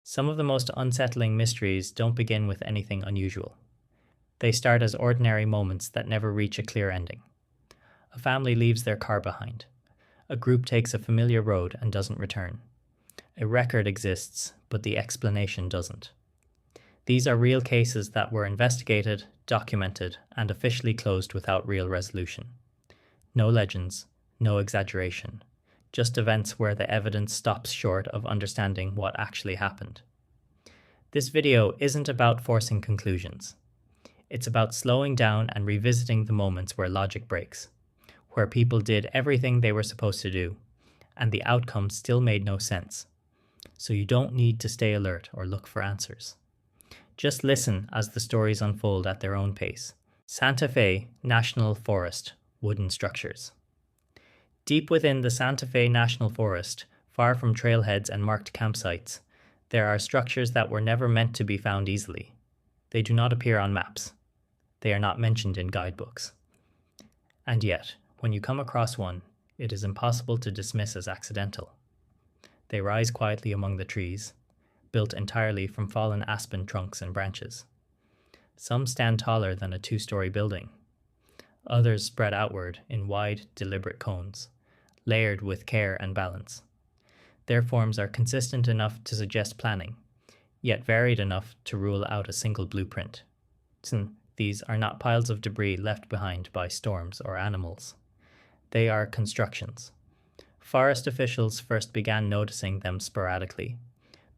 Some of the most unsettling mysteries don't begin with anything unusual. They start as ordinary moments that never reach a clear ending. A family leaves their car behind. A group takes a familiar road and doesn't return. A record exists, but the explanation doesn't. These are real cases that were investigated, documented, and officially closed without real resolution. No legends, no exaggeration, just events where the evidence stops short of understanding what actually happened. This video isn't about forcing conclusions. It's about slowing down and revisiting the moments where logic breaks, where people did everything they were supposed to do, and the outcome still made no sense. So you don't need to stay alert or look for answers. Just listen as the stories unfold at their own pace. Santa Fe National Forest, wooden structures. Deep within the Santa Fe National Forest, far from trailheads and marked campsites, there are structures that were never meant to be found easily. They do not appear on maps. They are not mentioned in guidebooks. And yet, when you come across one, it is impossible to dismiss as accidental. They rise quietly among the trees, built entirely from fallen aspen trunks and branches. Some stand taller than a two-story building. Others spread outward in wide, deliberate cones, layered with care and balance. Their forms are consistent enough to suggest planning, yet varied enough to rule out a single blueprint. These are not piles of debris left behind by storms or animals. They are constructions. Forest officials first began noticing them sporadically,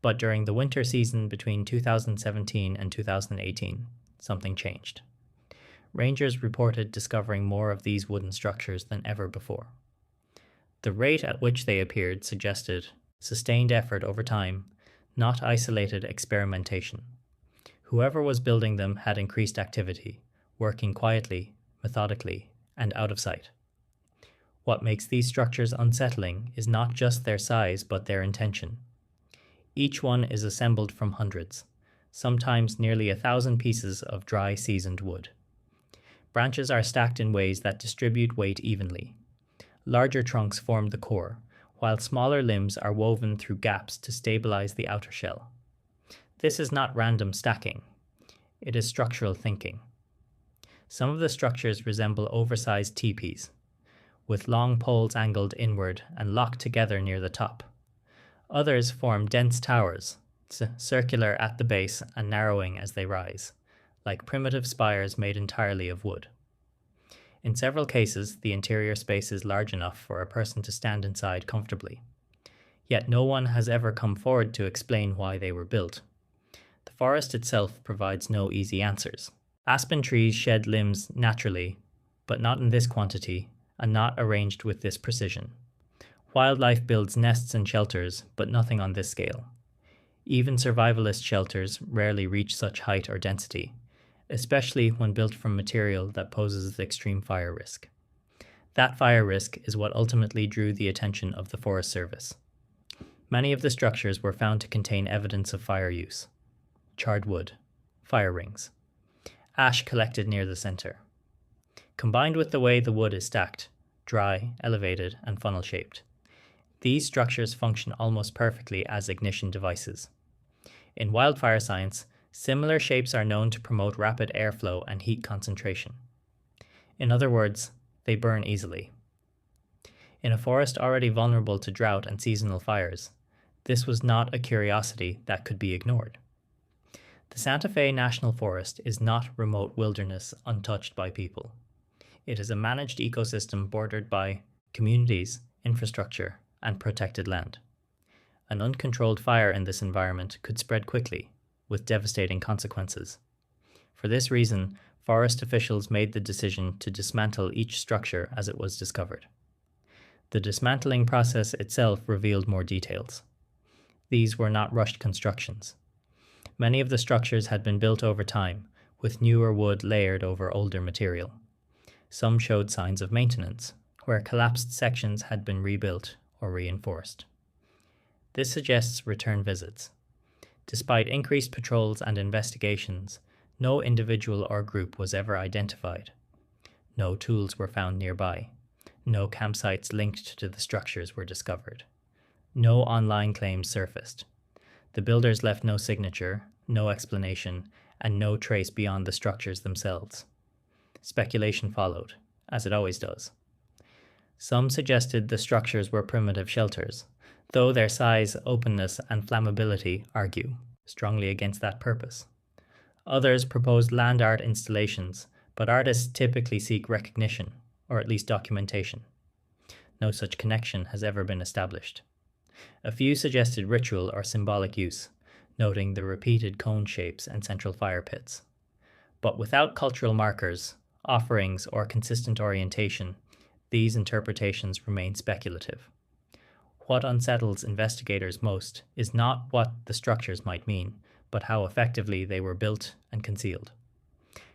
but during the winter season between 2017 and 2018, something changed. Rangers reported discovering more of these wooden structures than ever before. The rate at which they appeared suggested sustained effort over time, not isolated experimentation. Whoever was building them had increased activity, working quietly, methodically, and out of sight. What makes these structures unsettling is not just their size but their intention. Each one is assembled from hundreds, sometimes nearly 1,000 pieces of dry, seasoned wood. Branches are stacked in ways that distribute weight evenly. Larger trunks form the core, while smaller limbs are woven through gaps to stabilize the outer shell. This is not random stacking. It is structural thinking. Some of the structures resemble oversized teepees, with long poles angled inward and locked together near the top. Others form dense towers, circular at the base and narrowing as they rise, like primitive spires made entirely of wood. In several cases, the interior space is large enough for a person to stand inside comfortably. Yet no one has ever come forward to explain why they were built. The forest itself provides no easy answers. Aspen trees shed limbs naturally, but not in this quantity, and not arranged with this precision. Wildlife builds nests and shelters, but nothing on this scale. Even survivalist shelters rarely reach such height or density, especially when built from material that poses extreme fire risk. That fire risk is what ultimately drew the attention of the Forest Service. Many of the structures were found to contain evidence of fire use. Charred wood, fire rings, ash collected near the center. Combined with the way the wood is stacked, dry, elevated, and funnel-shaped, these structures function almost perfectly as ignition devices. In wildfire science, similar shapes are known to promote rapid airflow and heat concentration. In other words, they burn easily. In a forest already vulnerable to drought and seasonal fires, this was not a curiosity that could be ignored. The Santa Fe National Forest is not remote wilderness untouched by people. It is a managed ecosystem bordered by communities, infrastructure, and protected land. An uncontrolled fire in this environment could spread quickly, with devastating consequences. For this reason, forest officials made the decision to dismantle each structure as it was discovered. The dismantling process itself revealed more details. These were not rushed constructions. Many of the structures had been built over time, with newer wood layered over older material. Some showed signs of maintenance, where collapsed sections had been rebuilt or reinforced. This suggests return visits. Despite increased patrols and investigations, no individual or group was ever identified. No tools were found nearby. No campsites linked to the structures were discovered. No online claims surfaced. The builders left no signature, no explanation, and no trace beyond the structures themselves. Speculation followed, as it always does. Some suggested the structures were primitive shelters, though their size, openness, and flammability argue strongly against that purpose. Others proposed land art installations, but artists typically seek recognition, or at least documentation. No such connection has ever been established. A few suggested ritual or symbolic use, noting the repeated cone shapes and central fire pits. But without cultural markers, offerings, or consistent orientation, these interpretations remain speculative. What unsettles investigators most is not what the structures might mean, but how effectively they were built and concealed.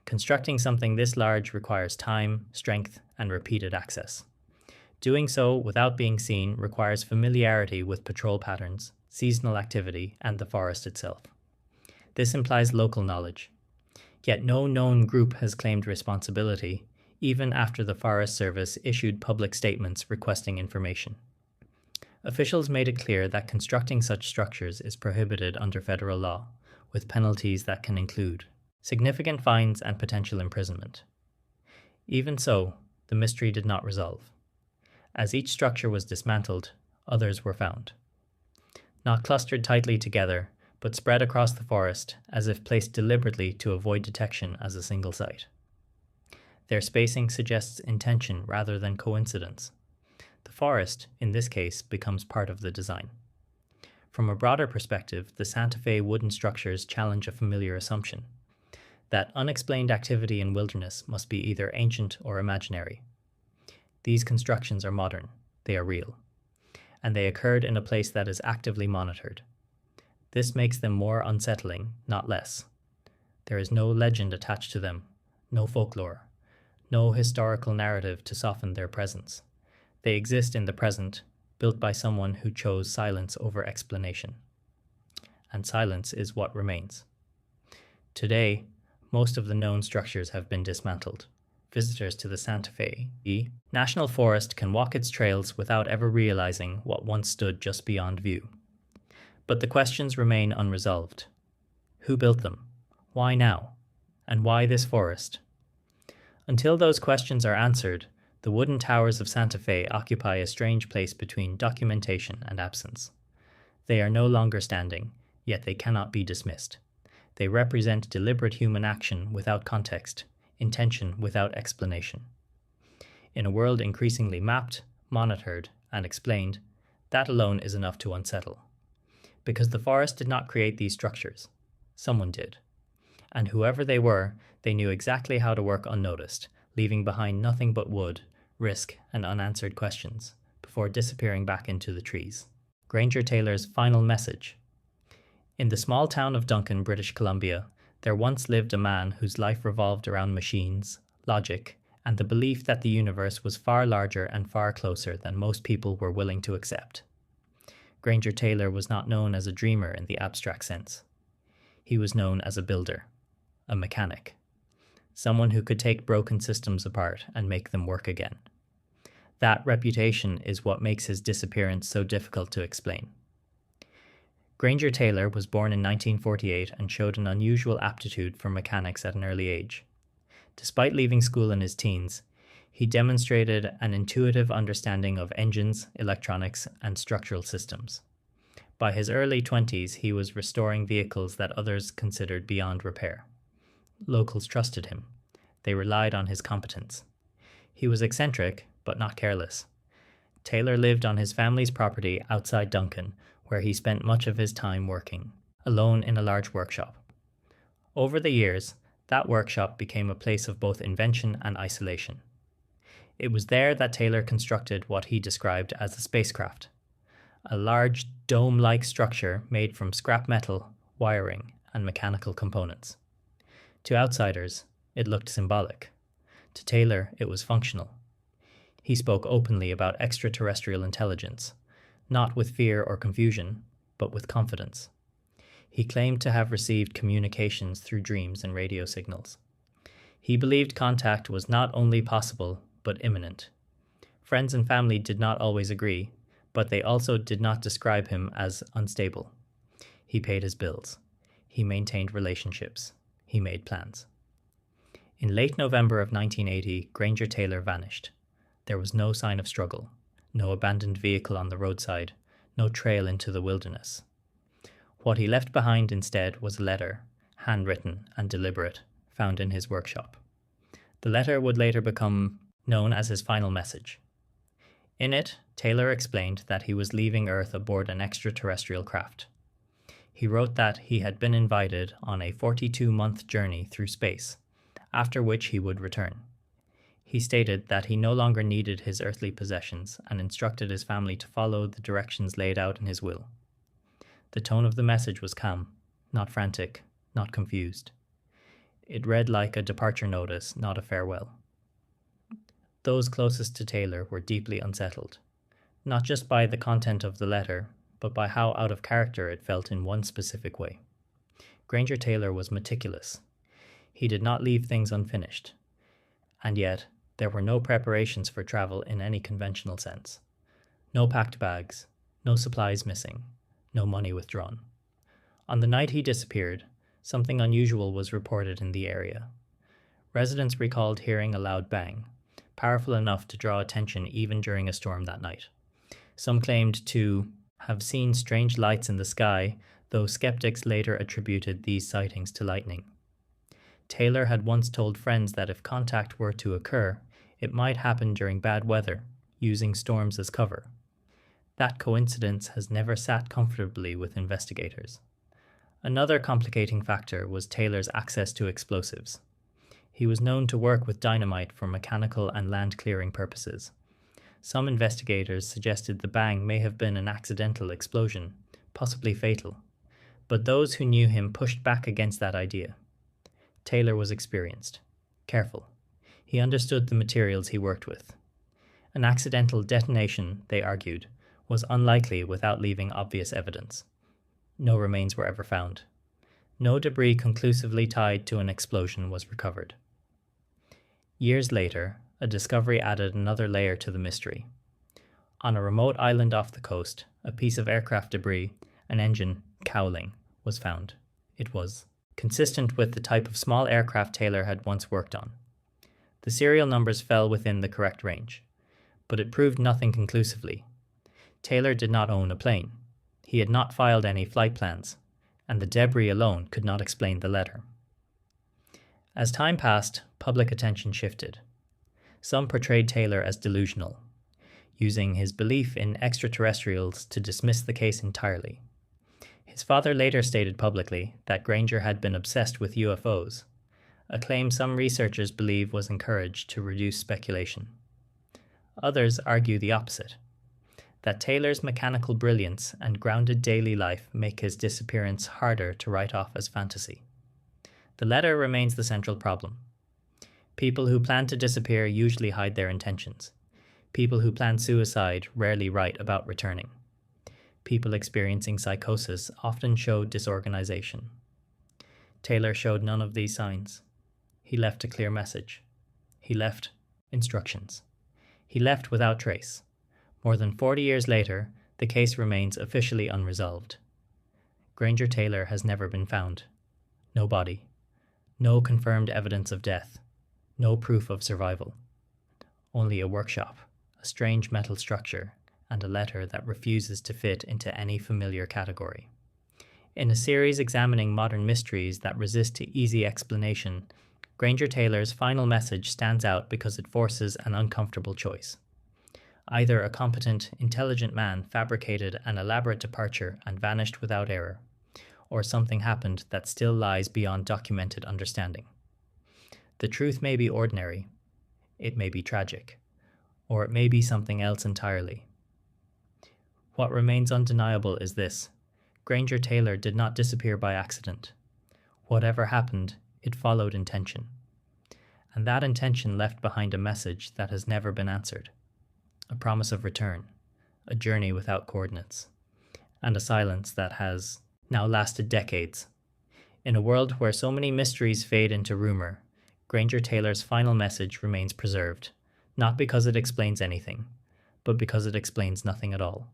Constructing something this large requires time, strength, and repeated access. Doing so without being seen requires familiarity with patrol patterns, seasonal activity, and the forest itself. This implies local knowledge. Yet no known group has claimed responsibility, even after the Forest Service issued public statements requesting information. Officials made it clear that constructing such structures is prohibited under federal law, with penalties that can include significant fines and potential imprisonment. Even so, the mystery did not resolve. As each structure was dismantled, others were found. Not clustered tightly together, but spread across the forest as if placed deliberately to avoid detection as a single site. Their spacing suggests intention rather than coincidence. The forest, in this case, becomes part of the design. From a broader perspective, the Santa Fe wooden structures challenge a familiar assumption, that unexplained activity in wilderness must be either ancient or imaginary. These constructions are modern, they are real, and they occurred in a place that is actively monitored. This makes them more unsettling, not less. There is no legend attached to them, no folklore, no historical narrative to soften their presence. They exist in the present, built by someone who chose silence over explanation. And silence is what remains. Today, most of the known structures have been dismantled. Visitors to the Santa Fe National Forest can walk its trails without ever realizing what once stood just beyond view. But the questions remain unresolved. Who built them? Why now? And why this forest? Until those questions are answered, the wooden towers of Santa Fe occupy a strange place between documentation and absence. They are no longer standing, yet they cannot be dismissed. They represent deliberate human action without context, intention without explanation. In a world increasingly mapped, monitored, and explained, that alone is enough to unsettle. Because the forest did not create these structures. Someone did. And whoever they were, they knew exactly how to work unnoticed, leaving behind nothing but wood, risk, and unanswered questions, before disappearing back into the trees. Granger Taylor's final message. In the small town of Duncan, British Columbia, there once lived a man whose life revolved around machines, logic, and the belief that the universe was far larger and far closer than most people were willing to accept. Granger Taylor was not known as a dreamer in the abstract sense. He was known as a builder, a mechanic, someone who could take broken systems apart and make them work again. That reputation is what makes his disappearance so difficult to explain. Granger Taylor was born in 1948 and showed an unusual aptitude for mechanics at an early age. Despite leaving school in his teens, he demonstrated an intuitive understanding of engines, electronics, and structural systems. By his early 20s, he was restoring vehicles that others considered beyond repair. Locals trusted him. They relied on his competence. He was eccentric, but not careless. Taylor lived on his family's property outside Duncan, where he spent much of his time working, alone in a large workshop. Over the years, that workshop became a place of both invention and isolation. It was there that Taylor constructed what he described as a spacecraft, a large dome-like structure made from scrap metal, wiring, and mechanical components. To outsiders, it looked symbolic. To Taylor, it was functional. He spoke openly about extraterrestrial intelligence, not with fear or confusion, but with confidence. He claimed to have received communications through dreams and radio signals. He believed contact was not only possible, but imminent. Friends and family did not always agree, but they also did not describe him as unstable. He paid his bills. He maintained relationships. He made plans. In late November of 1980, Granger Taylor vanished. There was no sign of struggle, no abandoned vehicle on the roadside, no trail into the wilderness. What he left behind instead was a letter, handwritten and deliberate, found in his workshop. The letter would later become known as his final message. In it, Taylor explained that he was leaving Earth aboard an extraterrestrial craft. He wrote that he had been invited on a 42-month journey through space, after which he would return. He stated that he no longer needed his earthly possessions and instructed his family to follow the directions laid out in his will. The tone of the message was calm, not frantic, not confused. It read like a departure notice, not a farewell. Those closest to Taylor were deeply unsettled, not just by the content of the letter, but by how out of character it felt in one specific way. Granger Taylor was meticulous. He did not leave things unfinished. And yet, there were no preparations for travel in any conventional sense. No packed bags, no supplies missing, no money withdrawn. On the night he disappeared, something unusual was reported in the area. Residents recalled hearing a loud bang, powerful enough to draw attention even during a storm that night. Some claimed to have seen strange lights in the sky, though skeptics later attributed these sightings to lightning. Taylor had once told friends that if contact were to occur, it might happen during bad weather, using storms as cover. That coincidence has never sat comfortably with investigators. Another complicating factor was Taylor's access to explosives. He was known to work with dynamite for mechanical and land clearing purposes. Some investigators suggested the bang may have been an accidental explosion, possibly fatal, but those who knew him pushed back against that idea. Taylor was experienced, careful. He understood the materials he worked with. An accidental detonation, they argued, was unlikely without leaving obvious evidence. No remains were ever found. No debris conclusively tied to an explosion was recovered. Years later, a discovery added another layer to the mystery. On a remote island off the coast, a piece of aircraft debris, an engine, cowling, was found. It was consistent with the type of small aircraft Taylor had once worked on. The serial numbers fell within the correct range, but it proved nothing conclusively. Taylor did not own a plane. He had not filed any flight plans, and the debris alone could not explain the letter. As time passed, public attention shifted. Some portrayed Taylor as delusional, using his belief in extraterrestrials to dismiss the case entirely. His father later stated publicly that Granger had been obsessed with UFOs, a claim some researchers believe was encouraged to reduce speculation. Others argue the opposite, that Taylor's mechanical brilliance and grounded daily life make his disappearance harder to write off as fantasy. The letter remains the central problem. People who plan to disappear usually hide their intentions. People who plan suicide rarely write about returning. People experiencing psychosis often show disorganization. Taylor showed none of these signs. He left a clear message. He left instructions. He left without trace. More than 40 years later, the case remains officially unresolved. Granger Taylor has never been found. No body. No confirmed evidence of death. No proof of survival. Only a workshop, a strange metal structure, and a letter that refuses to fit into any familiar category. In a series examining modern mysteries that resist easy explanation, Granger Taylor's final message stands out because it forces an uncomfortable choice. Either a competent, intelligent man fabricated an elaborate departure and vanished without error, or something happened that still lies beyond documented understanding. The truth may be ordinary, it may be tragic, or it may be something else entirely. What remains undeniable is this: Granger Taylor did not disappear by accident. Whatever happened, it followed intention. And that intention left behind a message that has never been answered. A promise of return, a journey without coordinates, and a silence that has now lasted decades. In a world where so many mysteries fade into rumor, Granger Taylor's final message remains preserved, not because it explains anything, but because it explains nothing at all.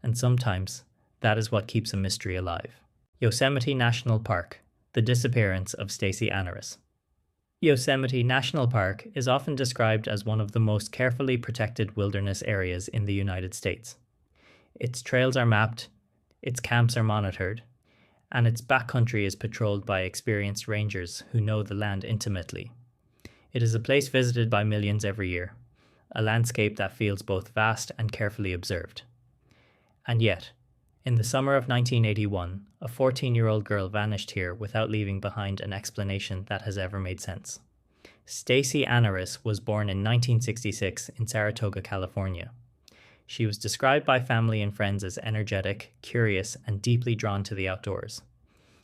And sometimes, that is what keeps a mystery alive. Yosemite National Park, the disappearance of Stacey Anaris. Yosemite National Park is often described as one of the most carefully protected wilderness areas in the United States. Its trails are mapped, its camps are monitored, and its backcountry is patrolled by experienced rangers who know the land intimately. It is a place visited by millions every year, a landscape that feels both vast and carefully observed. And yet, in the summer of 1981, a 14-year-old girl vanished here without leaving behind an explanation that has ever made sense. Stacey Anaris was born in 1966 in Saratoga, California. She was described by family and friends as energetic, curious, and deeply drawn to the outdoors.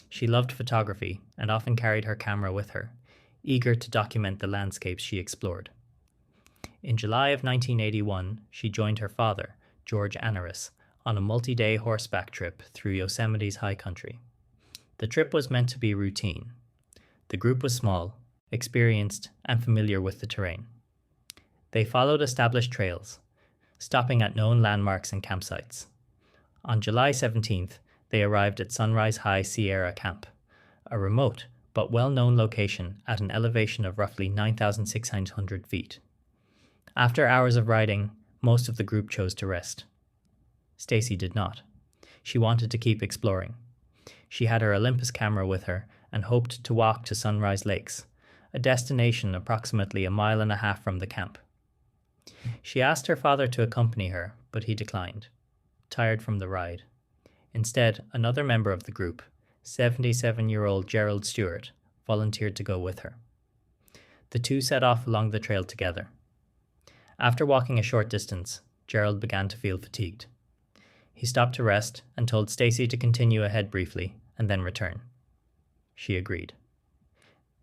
She loved photography and often carried her camera with her, eager to document the landscapes she explored. In July of 1981, she joined her father, George Anaris, on a multi-day horseback trip through Yosemite's high country. The trip was meant to be routine. The group was small, experienced, and familiar with the terrain. They followed established trails, stopping at known landmarks and campsites. On July 17th, they arrived at Sunrise High Sierra Camp, a remote but well-known location at an elevation of roughly 9,600 feet. After hours of riding, most of the group chose to rest. Stacey did not. She wanted to keep exploring. She had her Olympus camera with her and hoped to walk to Sunrise Lakes, a destination approximately 1.5 miles from the camp. She asked her father to accompany her, but he declined, tired from the ride. Instead, another member of the group, 77-year-old Gerald Stewart, volunteered to go with her. The two set off along the trail together. After walking a short distance, Gerald began to feel fatigued. He stopped to rest and told Stacey to continue ahead briefly and then return. She agreed.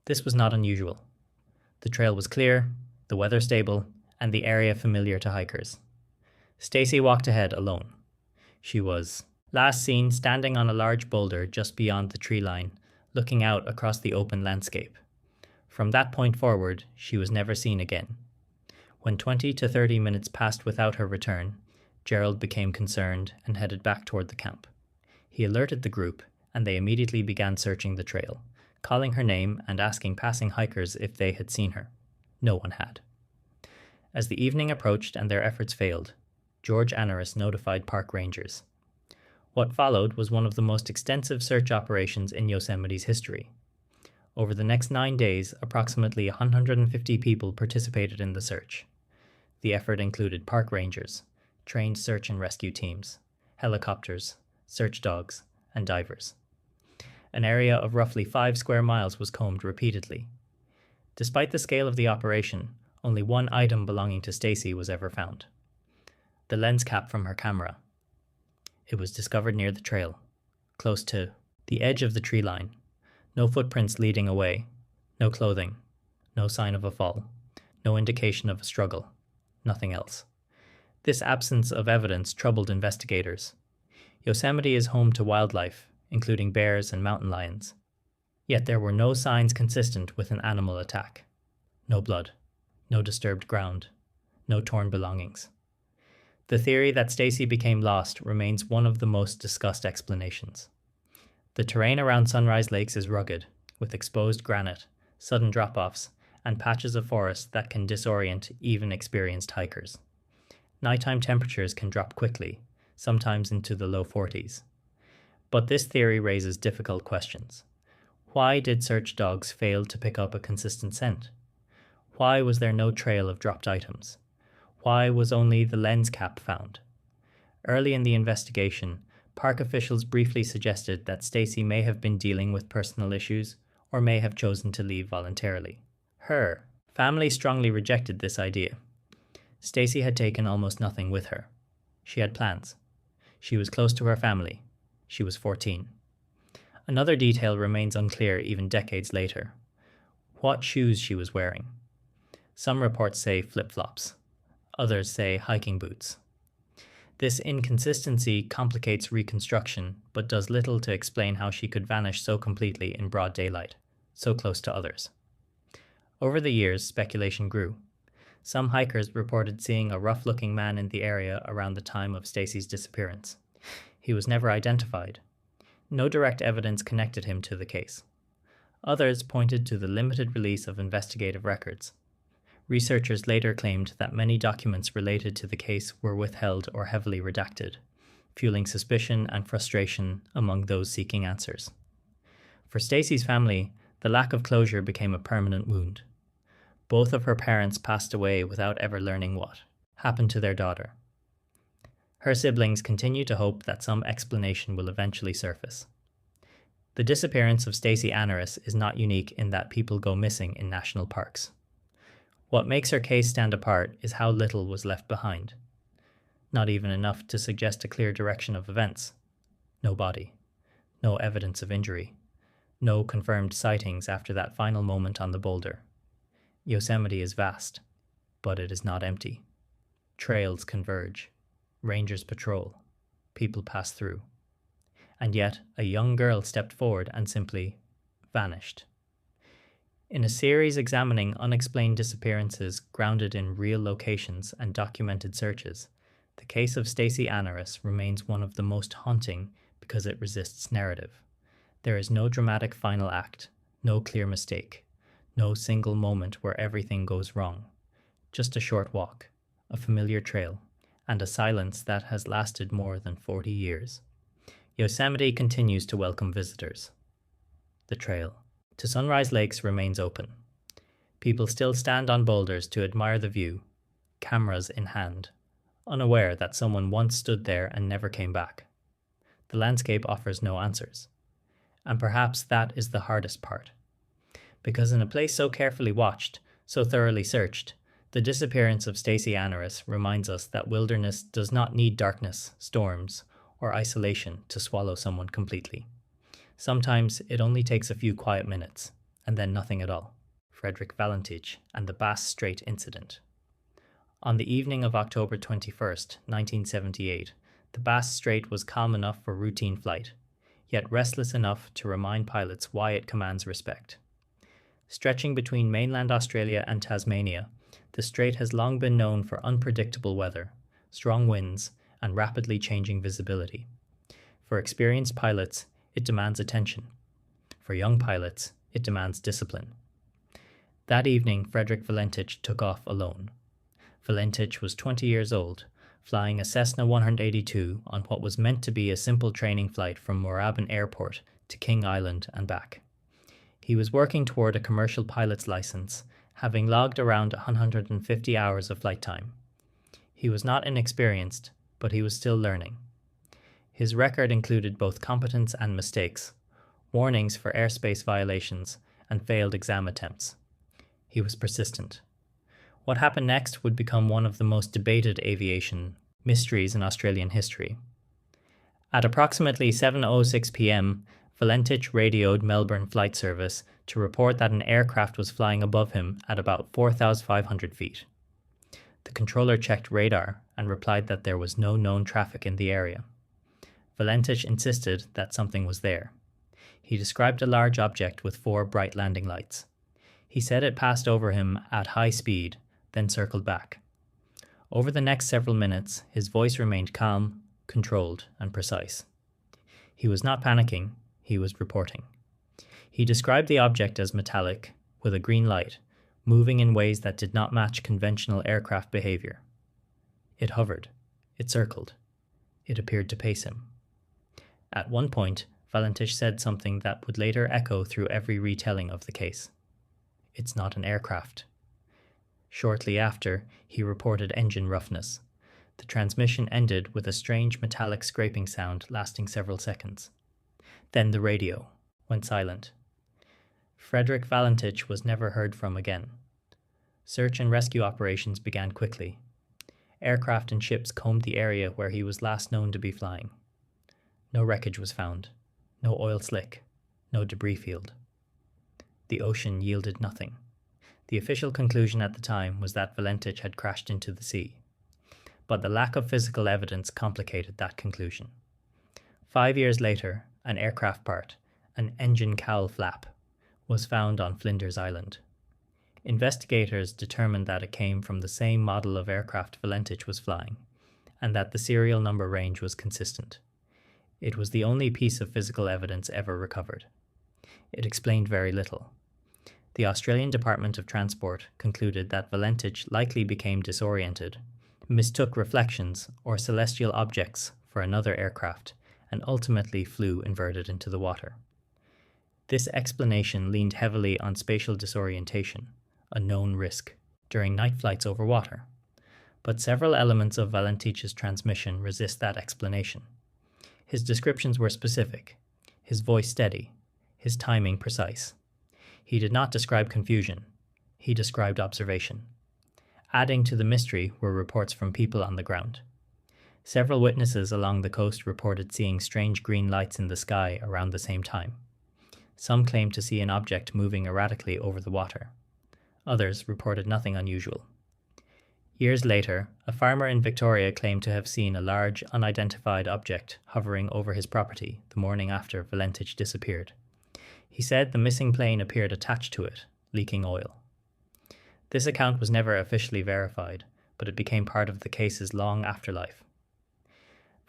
This was not unusual. The trail was clear, the weather stable, and the area familiar to hikers. Stacey walked ahead alone. She was last seen standing on a large boulder just beyond the tree line, looking out across the open landscape. From that point forward, she was never seen again. When 20 to 30 minutes passed without her return, Gerald became concerned and headed back toward the camp. He alerted the group, and they immediately began searching the trail, calling her name and asking passing hikers if they had seen her. No one had. As the evening approached and their efforts failed, George Anaris notified park rangers. What followed was one of the most extensive search operations in Yosemite's history. Over the next 9 days, approximately 150 people participated in the search. The effort included park rangers, trained search and rescue teams, helicopters, search dogs, and divers. An area of roughly 5 square miles was combed repeatedly. Despite the scale of the operation, only one item belonging to Stacey was ever found: the lens cap from her camera. It was discovered near the trail, close to the edge of the tree line. No footprints leading away, no clothing, no sign of a fall, no indication of a struggle, nothing else. This absence of evidence troubled investigators. Yosemite is home to wildlife, including bears and mountain lions. Yet there were no signs consistent with an animal attack. No blood, no disturbed ground, no torn belongings. The theory that Stacey became lost remains one of the most discussed explanations. The terrain around Sunrise Lakes is rugged, with exposed granite, sudden drop-offs, and patches of forest that can disorient even experienced hikers. Nighttime temperatures can drop quickly, sometimes into the low 40s. But this theory raises difficult questions. Why did search dogs fail to pick up a consistent scent? Why was there no trail of dropped items? Why was only the lens cap found? Early in the investigation, park officials briefly suggested that Stacey may have been dealing with personal issues or may have chosen to leave voluntarily. Her family strongly rejected this idea. Stacey had taken almost nothing with her. She had plans. She was close to her family. She was 14. Another detail remains unclear even decades later: what shoes she was wearing. Some reports say flip-flops. Others say hiking boots. This inconsistency complicates reconstruction, but does little to explain how she could vanish so completely in broad daylight, so close to others. Over the years, speculation grew. Some hikers reported seeing a rough-looking man in the area around the time of Stacey's disappearance. He was never identified. No direct evidence connected him to the case. Others pointed to the limited release of investigative records. Researchers later claimed that many documents related to the case were withheld or heavily redacted, fueling suspicion and frustration among those seeking answers. For Stacy's family, the lack of closure became a permanent wound. Both of her parents passed away without ever learning what happened to their daughter. Her siblings continue to hope that some explanation will eventually surface. The disappearance of Stacey Anaris is not unique in that people go missing in national parks. What makes her case stand apart is how little was left behind. Not even enough to suggest a clear direction of events. No body. No evidence of injury. No confirmed sightings after that final moment on the boulder. Yosemite is vast, but it is not empty. Trails converge. Rangers patrol. People pass through. And yet, a young girl stepped forward and simply vanished. In a series examining unexplained disappearances grounded in real locations and documented searches, the case of Stacey Anaris remains one of the most haunting because it resists narrative. There is no dramatic final act, no clear mistake, no single moment where everything goes wrong. Just a short walk, a familiar trail, and a silence that has lasted more than 40 years. Yosemite continues to welcome visitors. The trail to Sunrise Lakes remains open. People still stand on boulders to admire the view, cameras in hand, unaware that someone once stood there and never came back. The landscape offers no answers. And perhaps that is the hardest part. Because in a place so carefully watched, so thoroughly searched, the disappearance of Stacey Anaris reminds us that wilderness does not need darkness, storms, or isolation to swallow someone completely. Sometimes it only takes a few quiet minutes, and then nothing at all. Frederick Valentich and the Bass Strait Incident. On the evening of October 21st, 1978, the Bass Strait was calm enough for routine flight, yet restless enough to remind pilots why it commands respect. Stretching between mainland Australia and Tasmania, the strait has long been known for unpredictable weather, strong winds, and rapidly changing visibility. For experienced pilots, it demands attention. For young pilots, it demands discipline. That evening, Frederick Valentich took off alone. Valentich was 20 years old, flying a Cessna 182 on what was meant to be a simple training flight from Moorabbin Airport to King Island and back. He was working toward a commercial pilot's license, having logged around 150 hours of flight time. He was not inexperienced, but he was still learning. His record included both competence and mistakes, warnings for airspace violations, and failed exam attempts. He was persistent. What happened next would become one of the most debated aviation mysteries in Australian history. At approximately 7:06 p.m., Valentich radioed Melbourne Flight Service to report that an aircraft was flying above him at about 4,500 feet. The controller checked radar and replied that there was no known traffic in the area. Valentich insisted that something was there. He described a large object with 4 bright landing lights. He said it passed over him at high speed, then circled back. Over the next several minutes, his voice remained calm, controlled, and precise. He was not panicking, he was reporting. He described the object as metallic, with a green light, moving in ways that did not match conventional aircraft behavior. It hovered. It circled. It appeared to pace him. At one point, Valentich said something that would later echo through every retelling of the case. "It's not an aircraft." Shortly after, he reported engine roughness. The transmission ended with a strange metallic scraping sound lasting several seconds. Then the radio went silent. Frederick Valentich was never heard from again. Search and rescue operations began quickly. Aircraft and ships combed the area where he was last known to be flying. No wreckage was found, no oil slick, no debris field. The ocean yielded nothing. The official conclusion at the time was that Valentich had crashed into the sea. But the lack of physical evidence complicated that conclusion. 5 years later, an aircraft part, an engine cowl flap, was found on Flinders Island. Investigators determined that it came from the same model of aircraft Valentich was flying, and that the serial number range was consistent. It was the only piece of physical evidence ever recovered. It explained very little. The Australian Department of Transport concluded that Valentich likely became disoriented, mistook reflections or celestial objects for another aircraft, and ultimately flew inverted into the water. This explanation leaned heavily on spatial disorientation, a known risk, during night flights over water. But several elements of Valentich's transmission resist that explanation. His descriptions were specific, his voice steady, his timing precise. He did not describe confusion, he described observation. Adding to the mystery were reports from people on the ground. Several witnesses along the coast reported seeing strange green lights in the sky around the same time. Some claimed to see an object moving erratically over the water. Others reported nothing unusual. Years later, a farmer in Victoria claimed to have seen a large, unidentified object hovering over his property the morning after Valentich disappeared. He said the missing plane appeared attached to it, leaking oil. This account was never officially verified, but it became part of the case's long afterlife.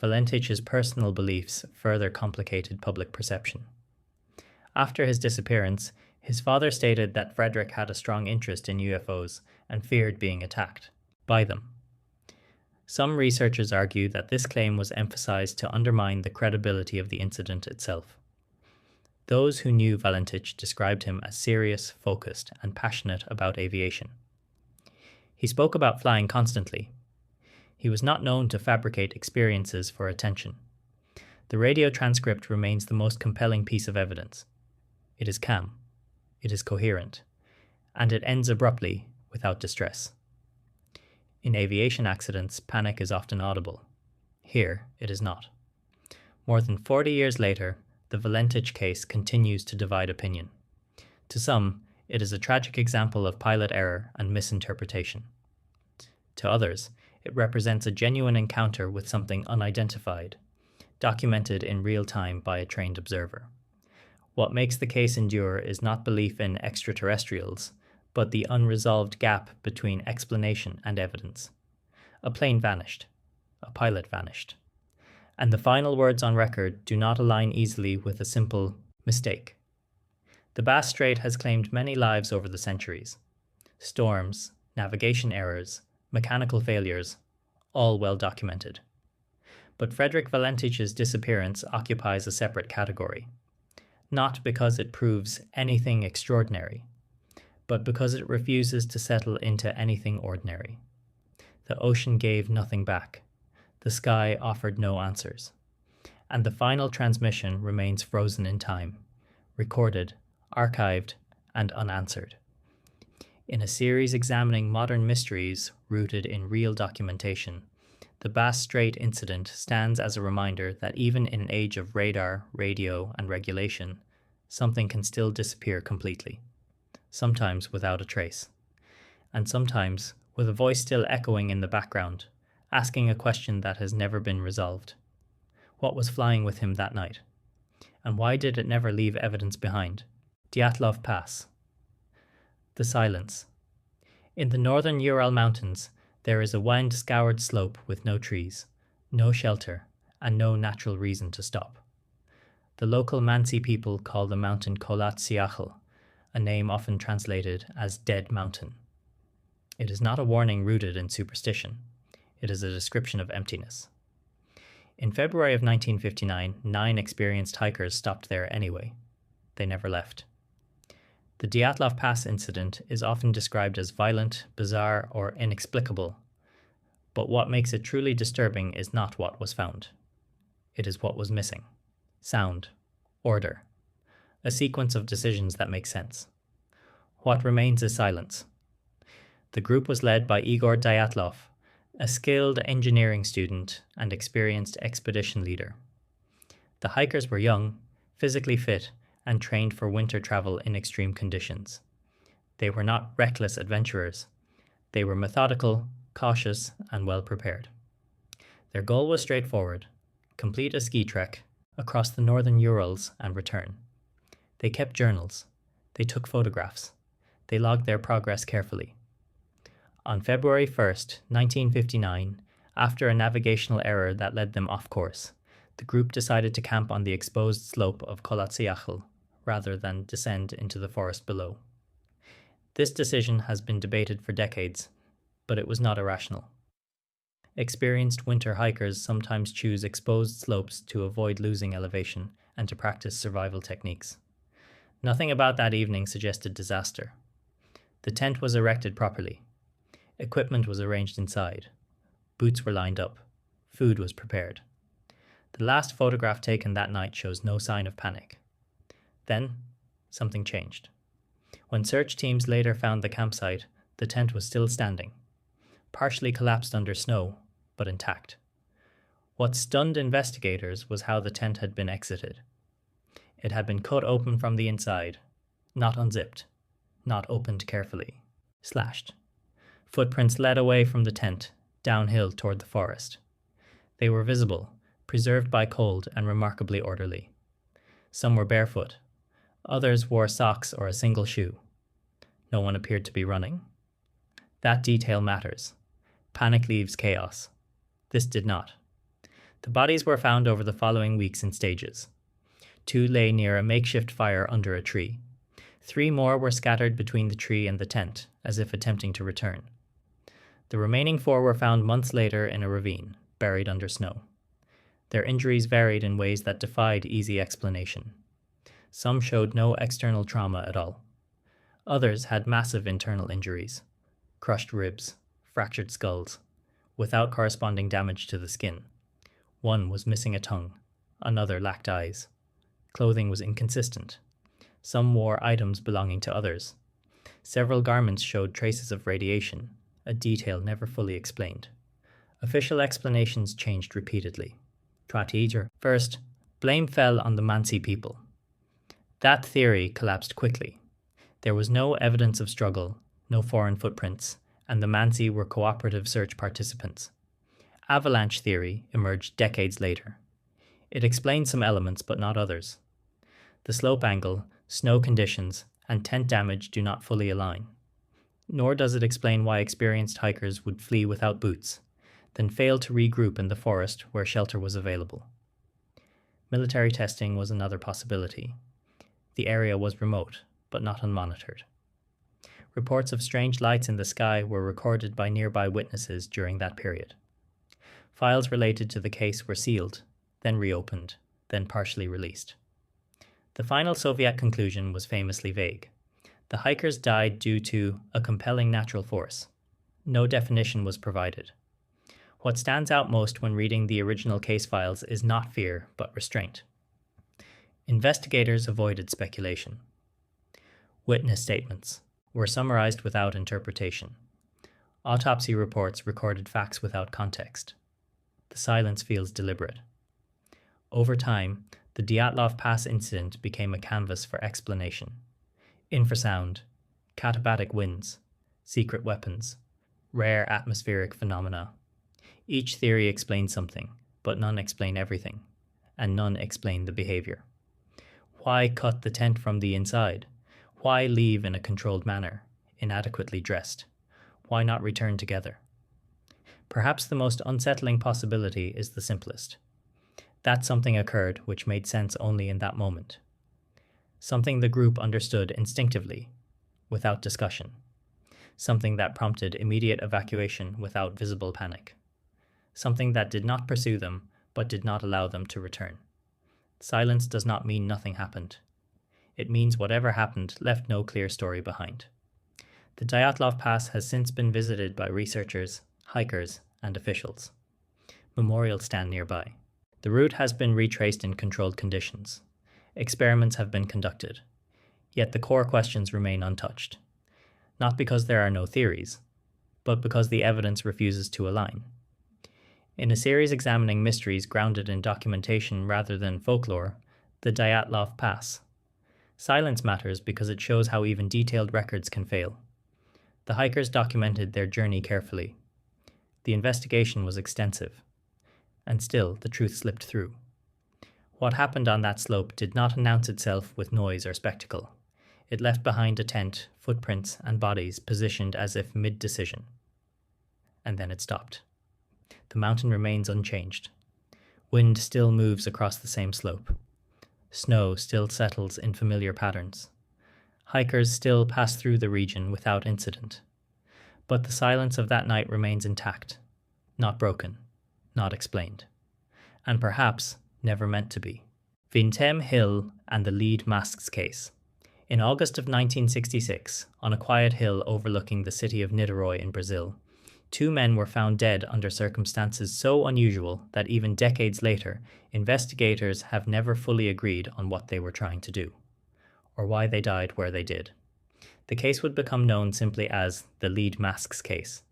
Valentich's personal beliefs further complicated public perception. After his disappearance, his father stated that Frederick had a strong interest in UFOs and feared being attacked by them. Some researchers argue that this claim was emphasized to undermine the credibility of the incident itself. Those who knew Valentich described him as serious, focused, and passionate about aviation. He spoke about flying constantly. He was not known to fabricate experiences for attention. The radio transcript remains the most compelling piece of evidence. It is calm, it is coherent, and it ends abruptly without distress. In aviation accidents, panic is often audible. Here, it is not. More than 40 years later, the Valentich case continues to divide opinion. To some, it is a tragic example of pilot error and misinterpretation. To others, it represents a genuine encounter with something unidentified, documented in real time by a trained observer. What makes the case endure is not belief in extraterrestrials, but the unresolved gap between explanation and evidence. A plane vanished. A pilot vanished. And the final words on record do not align easily with a simple mistake. The Bass Strait has claimed many lives over the centuries. Storms, navigation errors, mechanical failures, all well documented. But Frederick Valentich's disappearance occupies a separate category. Not because it proves anything extraordinary, but because it refuses to settle into anything ordinary. The ocean gave nothing back. The sky offered no answers. And the final transmission remains frozen in time, recorded, archived, and unanswered. In a series examining modern mysteries rooted in real documentation, the Bass Strait incident stands as a reminder that even in an age of radar, radio, and regulation, something can still disappear completely, sometimes without a trace, and sometimes with a voice still echoing in the background, asking a question that has never been resolved. What was flying with him that night? And why did it never leave evidence behind? Dyatlov Pass. The silence. In the northern Ural Mountains, there is a wind-scoured slope with no trees, no shelter, and no natural reason to stop. The local Mansi people call the mountain Kholat Syakhl, a name often translated as Dead Mountain. It is not a warning rooted in superstition. It is a description of emptiness. In February of 1959, 9 experienced hikers stopped there anyway. They never left. The Dyatlov Pass incident is often described as violent, bizarre, or inexplicable, but what makes it truly disturbing is not what was found. It is what was missing. Sound, order, a sequence of decisions that make sense. What remains is silence. The group was led by Igor Dyatlov, a skilled engineering student and experienced expedition leader. The hikers were young, physically fit, and trained for winter travel in extreme conditions. They were not reckless adventurers. They were methodical, cautious, and well prepared. Their goal was straightforward: complete a ski trek across the northern Urals and return. They kept journals. They took photographs. They logged their progress carefully. On February 1st, 1959, after a navigational error that led them off course, The group decided to camp on the exposed slope of Colatsiachel rather than descend into the forest below. This decision has been debated for decades, but it was not irrational. Experienced winter hikers sometimes choose exposed slopes to avoid losing elevation and to practice survival techniques. Nothing about that evening suggested disaster. The tent was erected properly. Equipment was arranged inside. Boots were lined up. Food was prepared. The last photograph taken that night shows no sign of panic. Then, something changed. When search teams later found the campsite, the tent was still standing, partially collapsed under snow, but intact. What stunned investigators was how the tent had been exited. It had been cut open from the inside, not unzipped, not opened carefully, slashed. Footprints led away from the tent, downhill toward the forest. They were visible, preserved by cold and remarkably orderly. Some were barefoot. Others wore socks or a single shoe. No one appeared to be running. That detail matters. Panic leaves chaos. This did not. The bodies were found over the following weeks in stages. 2 lay near a makeshift fire under a tree. 3 more were scattered between the tree and the tent, as if attempting to return. The remaining 4 were found months later in a ravine, buried under snow. Their injuries varied in ways that defied easy explanation. Some showed no external trauma at all. Others had massive internal injuries, crushed ribs, fractured skulls, without corresponding damage to the skin. One was missing a tongue, another lacked eyes. Clothing was inconsistent. Some wore items belonging to others. Several garments showed traces of radiation, a detail never fully explained. Official explanations changed repeatedly. First, blame fell on the Mansi people. That theory collapsed quickly. There was no evidence of struggle, no foreign footprints, and the Mansi were cooperative search participants. Avalanche theory emerged decades later. It explained some elements but not others. The slope angle, snow conditions, and tent damage do not fully align. Nor does it explain why experienced hikers would flee without boots, then fail to regroup in the forest where shelter was available. Military testing was another possibility. The area was remote, but not unmonitored. Reports of strange lights in the sky were recorded by nearby witnesses during that period. Files related to the case were sealed, then reopened, then partially released. The final Soviet conclusion was famously vague. The hikers died due to a compelling natural force. No definition was provided. What stands out most when reading the original case files is not fear, but restraint. Investigators avoided speculation. Witness statements were summarized without interpretation. Autopsy reports recorded facts without context. The silence feels deliberate. Over time, the Dyatlov Pass incident became a canvas for explanation. Infrasound, katabatic winds, secret weapons, rare atmospheric phenomena. Each theory explained something, but none explain everything, and none explain the behavior. Why cut the tent from the inside? Why leave in a controlled manner, inadequately dressed? Why not return together? Perhaps the most unsettling possibility is the simplest. That something occurred which made sense only in that moment. Something the group understood instinctively, without discussion. Something that prompted immediate evacuation without visible panic. Something that did not pursue them, but did not allow them to return. Silence does not mean nothing happened. It means whatever happened left no clear story behind. The Dyatlov Pass has since been visited by researchers, hikers, and officials. Memorials stand nearby. The route has been retraced in controlled conditions. Experiments have been conducted. Yet the core questions remain untouched. Not because there are no theories, but because the evidence refuses to align. In a series examining mysteries grounded in documentation rather than folklore, the Dyatlov Pass. Silence matters because it shows how even detailed records can fail. The hikers documented their journey carefully. The investigation was extensive. And still, the truth slipped through. What happened on that slope did not announce itself with noise or spectacle. It left behind a tent, footprints, and bodies positioned as if mid-decision. And then it stopped. The mountain remains unchanged. Wind still moves across the same slope. Snow still settles in familiar patterns. Hikers still pass through the region without incident. But the silence of that night remains intact, not broken, not explained, and perhaps never meant to be. Vintem Hill and the Lead Masks case. In August of 1966, on a quiet hill overlooking the city of Niterói in Brazil, two men were found dead under circumstances so unusual that even decades later, investigators have never fully agreed on what they were trying to do, or why they died where they did. The case would become known simply as the Lead Masks case,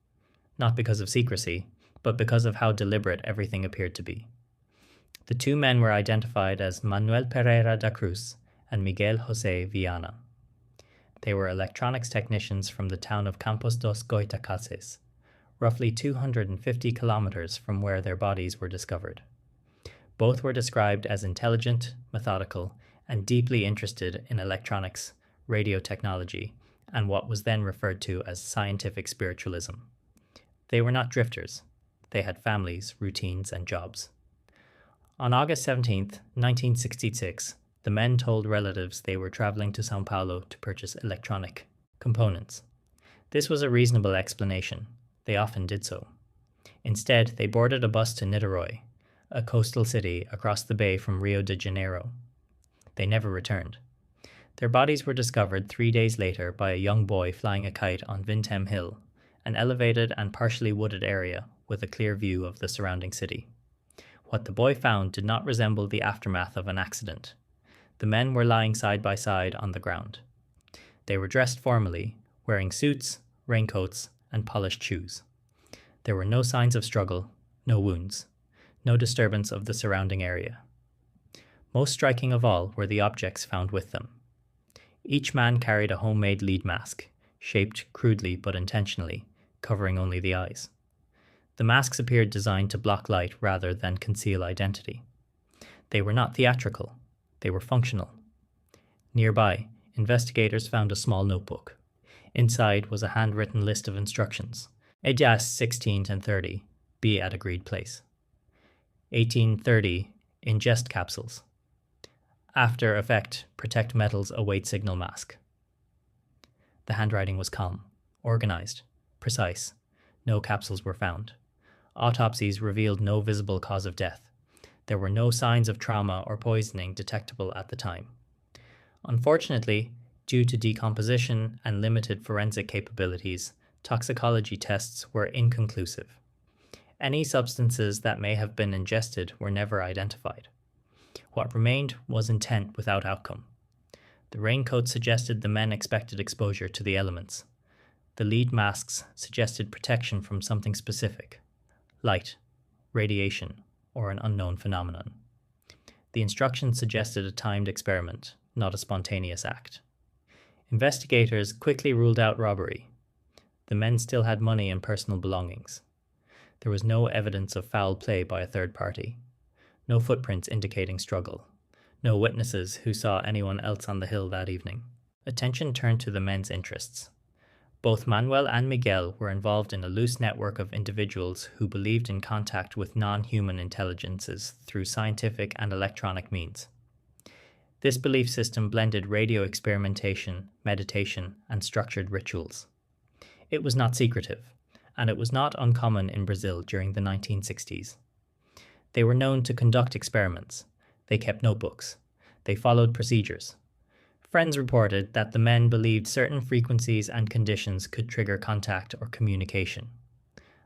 not because of secrecy, but because of how deliberate everything appeared to be. The two men were identified as Manuel Pereira da Cruz and Miguel José Viana. They were electronics technicians from the town of Campos dos Goitacazes, roughly 250 kilometers from where their bodies were discovered. Both were described as intelligent, methodical, and deeply interested in electronics, radio technology, and what was then referred to as scientific spiritualism. They were not drifters. They had families, routines, and jobs. On August 17, 1966, the men told relatives they were traveling to São Paulo to purchase electronic components. This was a reasonable explanation. They often did so. Instead, they boarded a bus to Niterói, a coastal city across the bay from Rio de Janeiro. They never returned. Their bodies were discovered 3 days later by a young boy flying a kite on Vintem Hill, an elevated and partially wooded area with a clear view of the surrounding city. What the boy found did not resemble the aftermath of an accident. The men were lying side by side on the ground. They were dressed formally, wearing suits, raincoats, and polished shoes. There were no signs of struggle, no wounds, no disturbance of the surrounding area. Most striking of all were the objects found with them. Each man carried a homemade lead mask, shaped crudely but intentionally, covering only the eyes. The masks appeared designed to block light rather than conceal identity. They were not theatrical. They were functional. Nearby, investigators found a small notebook. Inside was a handwritten list of instructions. Edias 16 and 30, be at agreed place. 1830, ingest capsules. After effect, protect metals await signal mask. The handwriting was calm, organized, precise. No capsules were found. Autopsies revealed no visible cause of death. There were no signs of trauma or poisoning detectable at the time. Unfortunately, due to decomposition and limited forensic capabilities, toxicology tests were inconclusive. Any substances that may have been ingested were never identified. What remained was intent without outcome. The raincoat suggested the men expected exposure to the elements. The lead masks suggested protection from something specific: light, radiation, or an unknown phenomenon. The instructions suggested a timed experiment, not a spontaneous act. Investigators quickly ruled out robbery. The men still had money and personal belongings. There was no evidence of foul play by a third party. No footprints indicating struggle. No witnesses who saw anyone else on the hill that evening. Attention turned to the men's interests. Both Manuel and Miguel were involved in a loose network of individuals who believed in contact with non-human intelligences through scientific and electronic means. This belief system blended radio experimentation, meditation, and structured rituals. It was not secretive, and it was not uncommon in Brazil during the 1960s. They were known to conduct experiments. They kept notebooks. They followed procedures. Friends reported that the men believed certain frequencies and conditions could trigger contact or communication.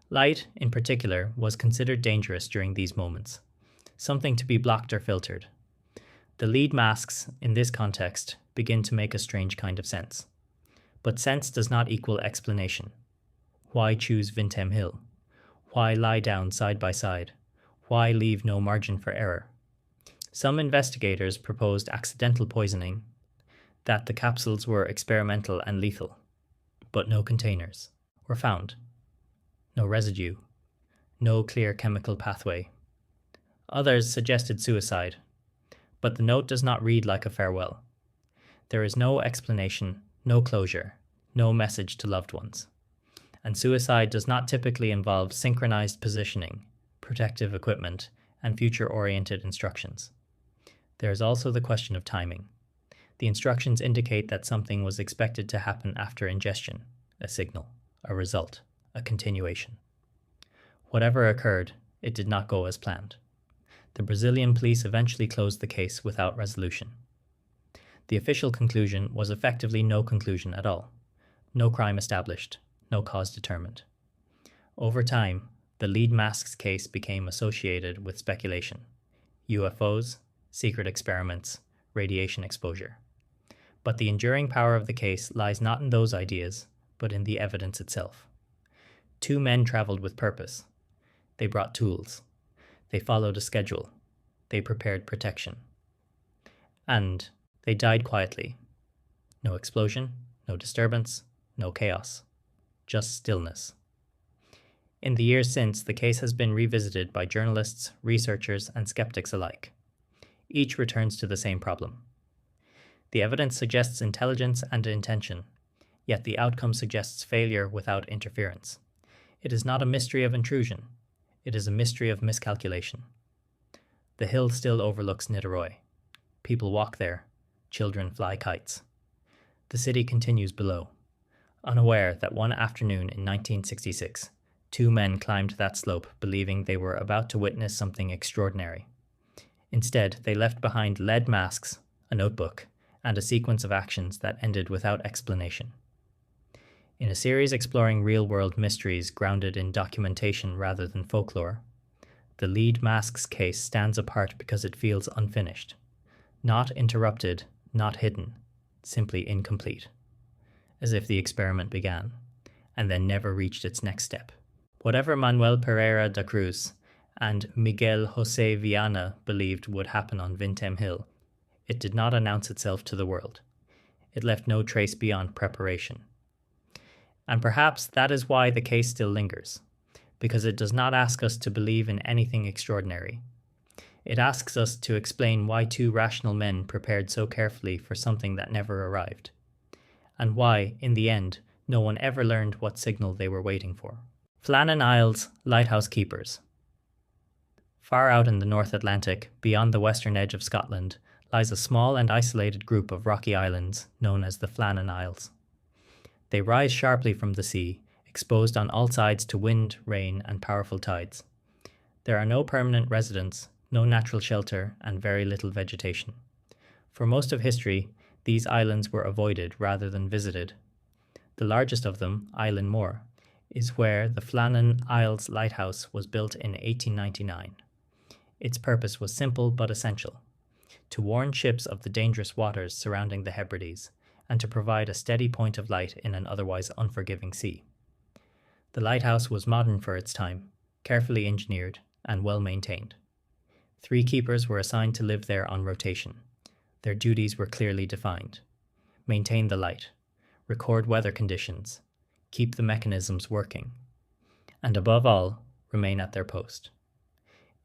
Light, in particular, was considered dangerous during these moments, something to be blocked or filtered. The lead masks, in this context, begin to make a strange kind of sense. But sense does not equal explanation. Why choose Vintem Hill? Why lie down side by side? Why leave no margin for error? Some investigators proposed accidental poisoning, that the capsules were experimental and lethal, but no containers were found. No residue. No clear chemical pathway. Others suggested suicide, but the note does not read like a farewell. There is no explanation, no closure, no message to loved ones. And suicide does not typically involve synchronized positioning, protective equipment, and future-oriented instructions. There is also the question of timing. The instructions indicate that something was expected to happen after ingestion, a signal, a result, a continuation. Whatever occurred, it did not go as planned. The Brazilian police eventually closed the case without resolution. The official conclusion was effectively no conclusion at all. No crime established, no cause determined. Over time, the lead masks case became associated with speculation: UFOs, secret experiments, radiation exposure. But the enduring power of the case lies not in those ideas, but in the evidence itself. Two men traveled with purpose. They brought tools. They followed a schedule. They prepared protection. And they died quietly. No explosion, no disturbance, no chaos. Just stillness. In the years since, the case has been revisited by journalists, researchers, and skeptics alike. Each returns to the same problem. The evidence suggests intelligence and intention, yet the outcome suggests failure without interference. It is not a mystery of intrusion. It is a mystery of miscalculation. The hill still overlooks Niterói. People walk there. Children fly kites. The city continues below, unaware that one afternoon in 1966, two men climbed that slope believing they were about to witness something extraordinary. Instead, they left behind lead masks, a notebook, and a sequence of actions that ended without explanation. In a series exploring real-world mysteries grounded in documentation rather than folklore, the lead masks case stands apart because it feels unfinished. Not interrupted, not hidden, simply incomplete. As if the experiment began, and then never reached its next step. Whatever Manuel Pereira da Cruz and Miguel José Viana believed would happen on Vintem Hill, it did not announce itself to the world. It left no trace beyond preparation. And perhaps that is why the case still lingers, because it does not ask us to believe in anything extraordinary. It asks us to explain why two rational men prepared so carefully for something that never arrived, and why, in the end, no one ever learned what signal they were waiting for. Flannan Isles Lighthouse Keepers. Far out in the North Atlantic, beyond the western edge of Scotland, lies a small and isolated group of rocky islands known as the Flannan Isles. They rise sharply from the sea, exposed on all sides to wind, rain, and powerful tides. There are no permanent residents, no natural shelter, and very little vegetation. For most of history, these islands were avoided rather than visited. The largest of them, Island Moor, is where the Flannan Isles Lighthouse was built in 1899. Its purpose was simple but essential: to warn ships of the dangerous waters surrounding the Hebrides, and to provide a steady point of light in an otherwise unforgiving sea. The lighthouse was modern for its time, carefully engineered, and well maintained. 3 keepers were assigned to live there on rotation. Their duties were clearly defined: maintain the light, record weather conditions, keep the mechanisms working, and above all, remain at their post.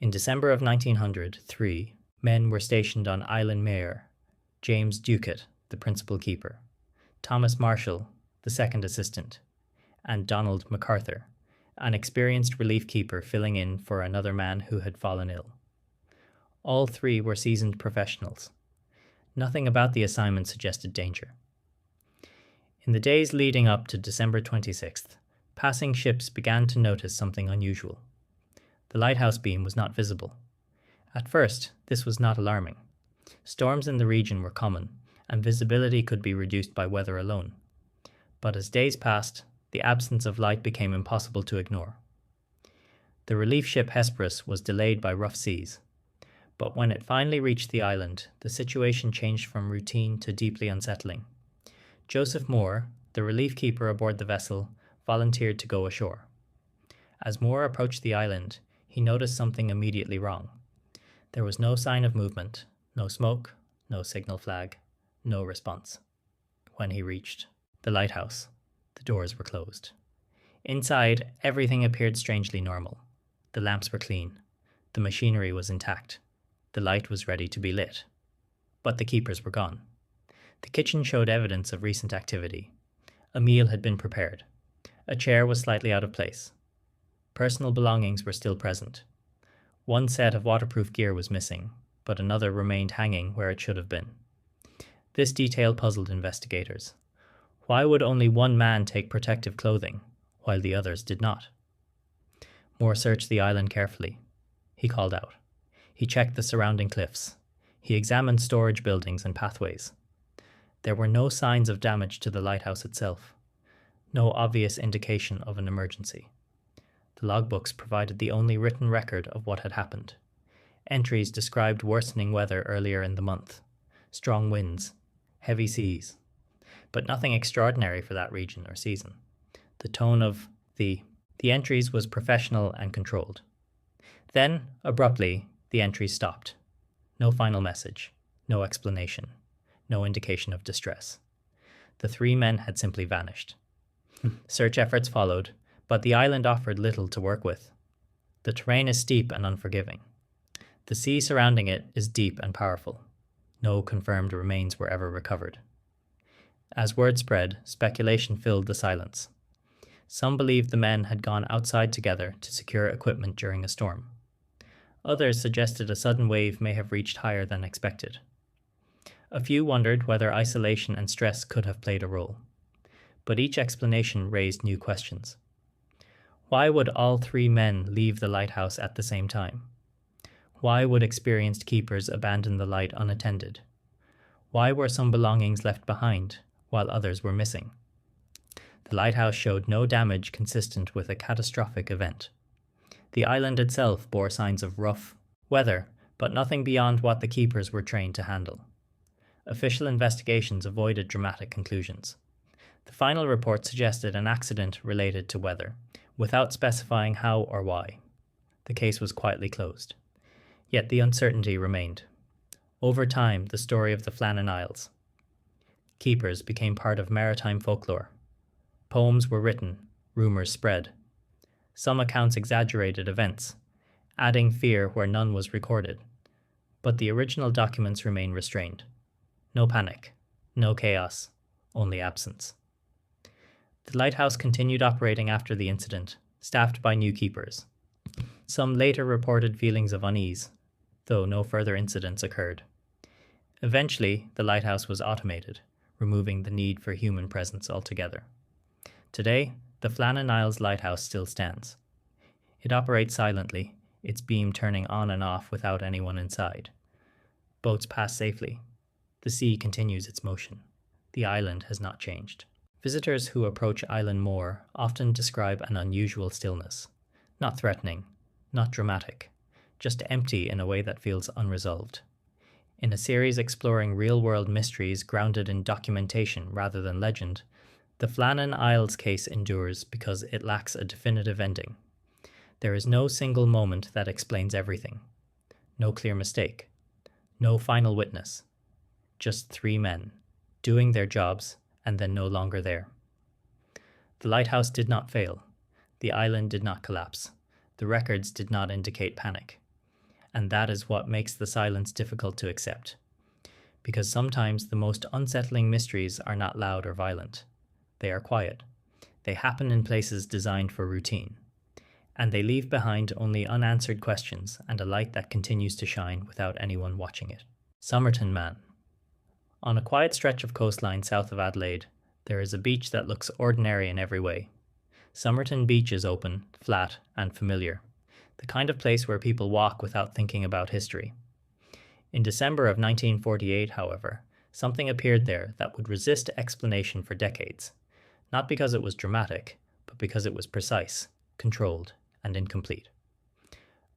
In December of 1900, 3 men were stationed on Island Mayor: James Ducat, the principal keeper, Thomas Marshall, the second assistant, and Donald MacArthur, an experienced relief keeper filling in for another man who had fallen ill. All 3 were seasoned professionals. Nothing about the assignment suggested danger. In the days leading up to December 26th, passing ships began to notice something unusual. The lighthouse beam was not visible. At first, this was not alarming. Storms in the region were common, and visibility could be reduced by weather alone. But as days passed, the absence of light became impossible to ignore. The relief ship Hesperus was delayed by rough seas, but when it finally reached the island, the situation changed from routine to deeply unsettling. Joseph Moore, the relief keeper aboard the vessel, volunteered to go ashore. As Moore approached the island, he noticed something immediately wrong. There was no sign of movement, no smoke, no signal flag, no response. When he reached the lighthouse, the doors were closed. Inside, everything appeared strangely normal. The lamps were clean. The machinery was intact. The light was ready to be lit. But the keepers were gone. The kitchen showed evidence of recent activity. A meal had been prepared. A chair was slightly out of place. Personal belongings were still present. One set of waterproof gear was missing, but another remained hanging where it should have been. This detail puzzled investigators. Why would only one man take protective clothing, while the others did not? Moore searched the island carefully. He called out. He checked the surrounding cliffs. He examined storage buildings and pathways. There were no signs of damage to the lighthouse itself. No obvious indication of an emergency. The logbooks provided the only written record of what had happened. Entries described worsening weather earlier in the month, strong winds, heavy seas, but nothing extraordinary for that region or season. The tone of the entries was professional and controlled. Then, abruptly, the entries stopped. No final message, no explanation, no indication of distress. The three men had simply vanished. Search efforts followed, but the island offered little to work with. The terrain is steep and unforgiving. The sea surrounding it is deep and powerful. No confirmed remains were ever recovered. As word spread, speculation filled the silence. Some believed the men had gone outside together to secure equipment during a storm. Others suggested a sudden wave may have reached higher than expected. A few wondered whether isolation and stress could have played a role. But each explanation raised new questions. Why would all three men leave the lighthouse at the same time? Why would experienced keepers abandon the light unattended? Why were some belongings left behind, while others were missing? The lighthouse showed no damage consistent with a catastrophic event. The island itself bore signs of rough weather, but nothing beyond what the keepers were trained to handle. Official investigations avoided dramatic conclusions. The final report suggested an accident related to weather, without specifying how or why. The case was quietly closed. Yet the uncertainty remained. Over time, the story of the Flannan Isles keepers became part of maritime folklore. Poems were written, rumors spread. Some accounts exaggerated events, adding fear where none was recorded. But the original documents remain restrained. No panic, no chaos, only absence. The lighthouse continued operating after the incident, staffed by new keepers. Some later reported feelings of unease, though no further incidents occurred. Eventually, the lighthouse was automated, removing the need for human presence altogether. Today, the Flannan Isles Lighthouse still stands. It operates silently, its beam turning on and off without anyone inside. Boats pass safely. The sea continues its motion. The island has not changed. Visitors who approach Island Moor often describe an unusual stillness. Not threatening, not dramatic, just empty in a way that feels unresolved. In a series exploring real-world mysteries grounded in documentation rather than legend, the Flannan Isles case endures because it lacks a definitive ending. There is no single moment that explains everything. No clear mistake. No final witness. Just three men, doing their jobs and then no longer there. The lighthouse did not fail. The island did not collapse. The records did not indicate panic. And that is what makes the silence difficult to accept. Because sometimes the most unsettling mysteries are not loud or violent. They are quiet. They happen in places designed for routine. And they leave behind only unanswered questions and a light that continues to shine without anyone watching it. Somerton Man. On a quiet stretch of coastline south of Adelaide, there is a beach that looks ordinary in every way. Somerton Beach is open, flat, and familiar. The kind of place where people walk without thinking about history. In December of 1948, however, something appeared there that would resist explanation for decades. Not because it was dramatic, but because it was precise, controlled, and incomplete.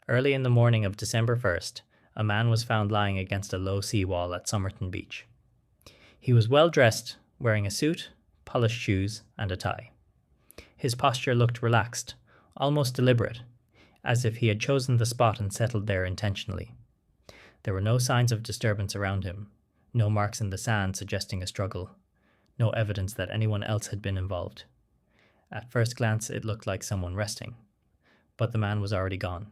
Early in the morning of December 1st, a man was found lying against a low seawall at Somerton Beach. He was well dressed, wearing a suit, polished shoes, and a tie. His posture looked relaxed, almost deliberate, as if he had chosen the spot and settled there intentionally. There were no signs of disturbance around him, no marks in the sand suggesting a struggle, no evidence that anyone else had been involved. At first glance, it looked like someone resting, but the man was already gone.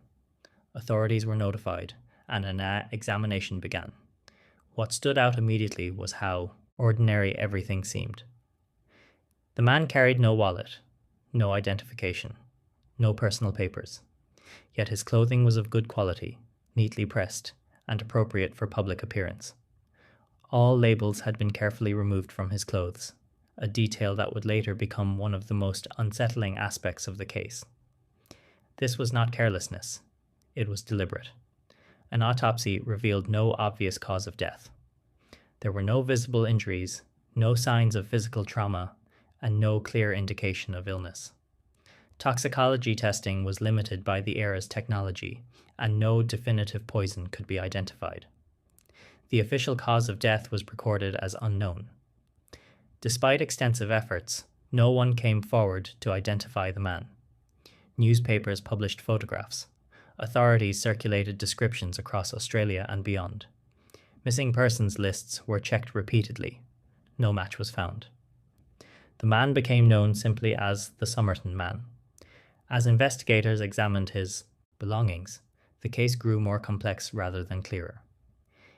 Authorities were notified, and an examination began. What stood out immediately was how ordinary everything seemed. The man carried no wallet, no identification, no personal papers. yet his clothing was of good quality, neatly pressed, and appropriate for public appearance. All labels had been carefully removed from his clothes, a detail that would later become one of the most unsettling aspects of the case. This was not carelessness, it was deliberate. An autopsy revealed no obvious cause of death. There were no visible injuries, no signs of physical trauma, and no clear indication of illness. Toxicology testing was limited by the era's technology, and no definitive poison could be identified. The official cause of death was recorded as unknown. Despite extensive efforts, no one came forward to identify the man. Newspapers published photographs. Authorities circulated descriptions across Australia and beyond. Missing persons lists were checked repeatedly. No match was found. The man became known simply as the Somerton Man. As investigators examined his belongings, the case grew more complex rather than clearer.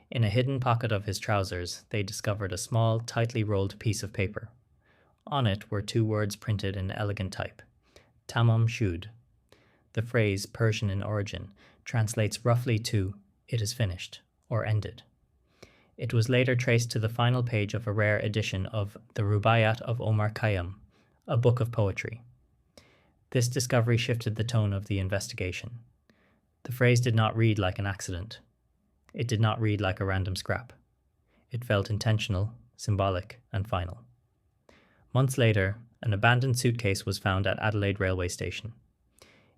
In a hidden pocket of his trousers, they discovered a small, tightly rolled piece of paper. On it were 2 words printed in elegant type: Tamam Shud. The phrase, Persian in origin, translates roughly to "it is finished" or "ended." It was later traced to the final page of a rare edition of the Rubaiyat of Omar Khayyam, a book of poetry. This discovery shifted the tone of the investigation. The phrase did not read like an accident. It did not read like a random scrap. It felt intentional, symbolic, and final. Months later, an abandoned suitcase was found at Adelaide railway station.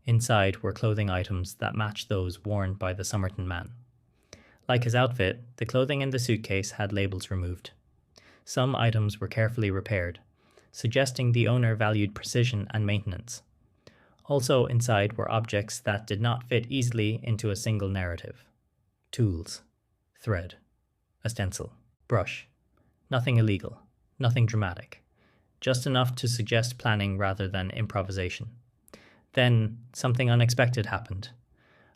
Inside were clothing items that matched those worn by the Somerton Man. Like his outfit, the clothing in the suitcase had labels removed. Some items were carefully repaired, suggesting the owner valued precision and maintenance. Also inside were objects that did not fit easily into a single narrative. Tools, thread, a stencil, brush. Nothing illegal, nothing dramatic. Just enough to suggest planning rather than improvisation. Then, something unexpected happened.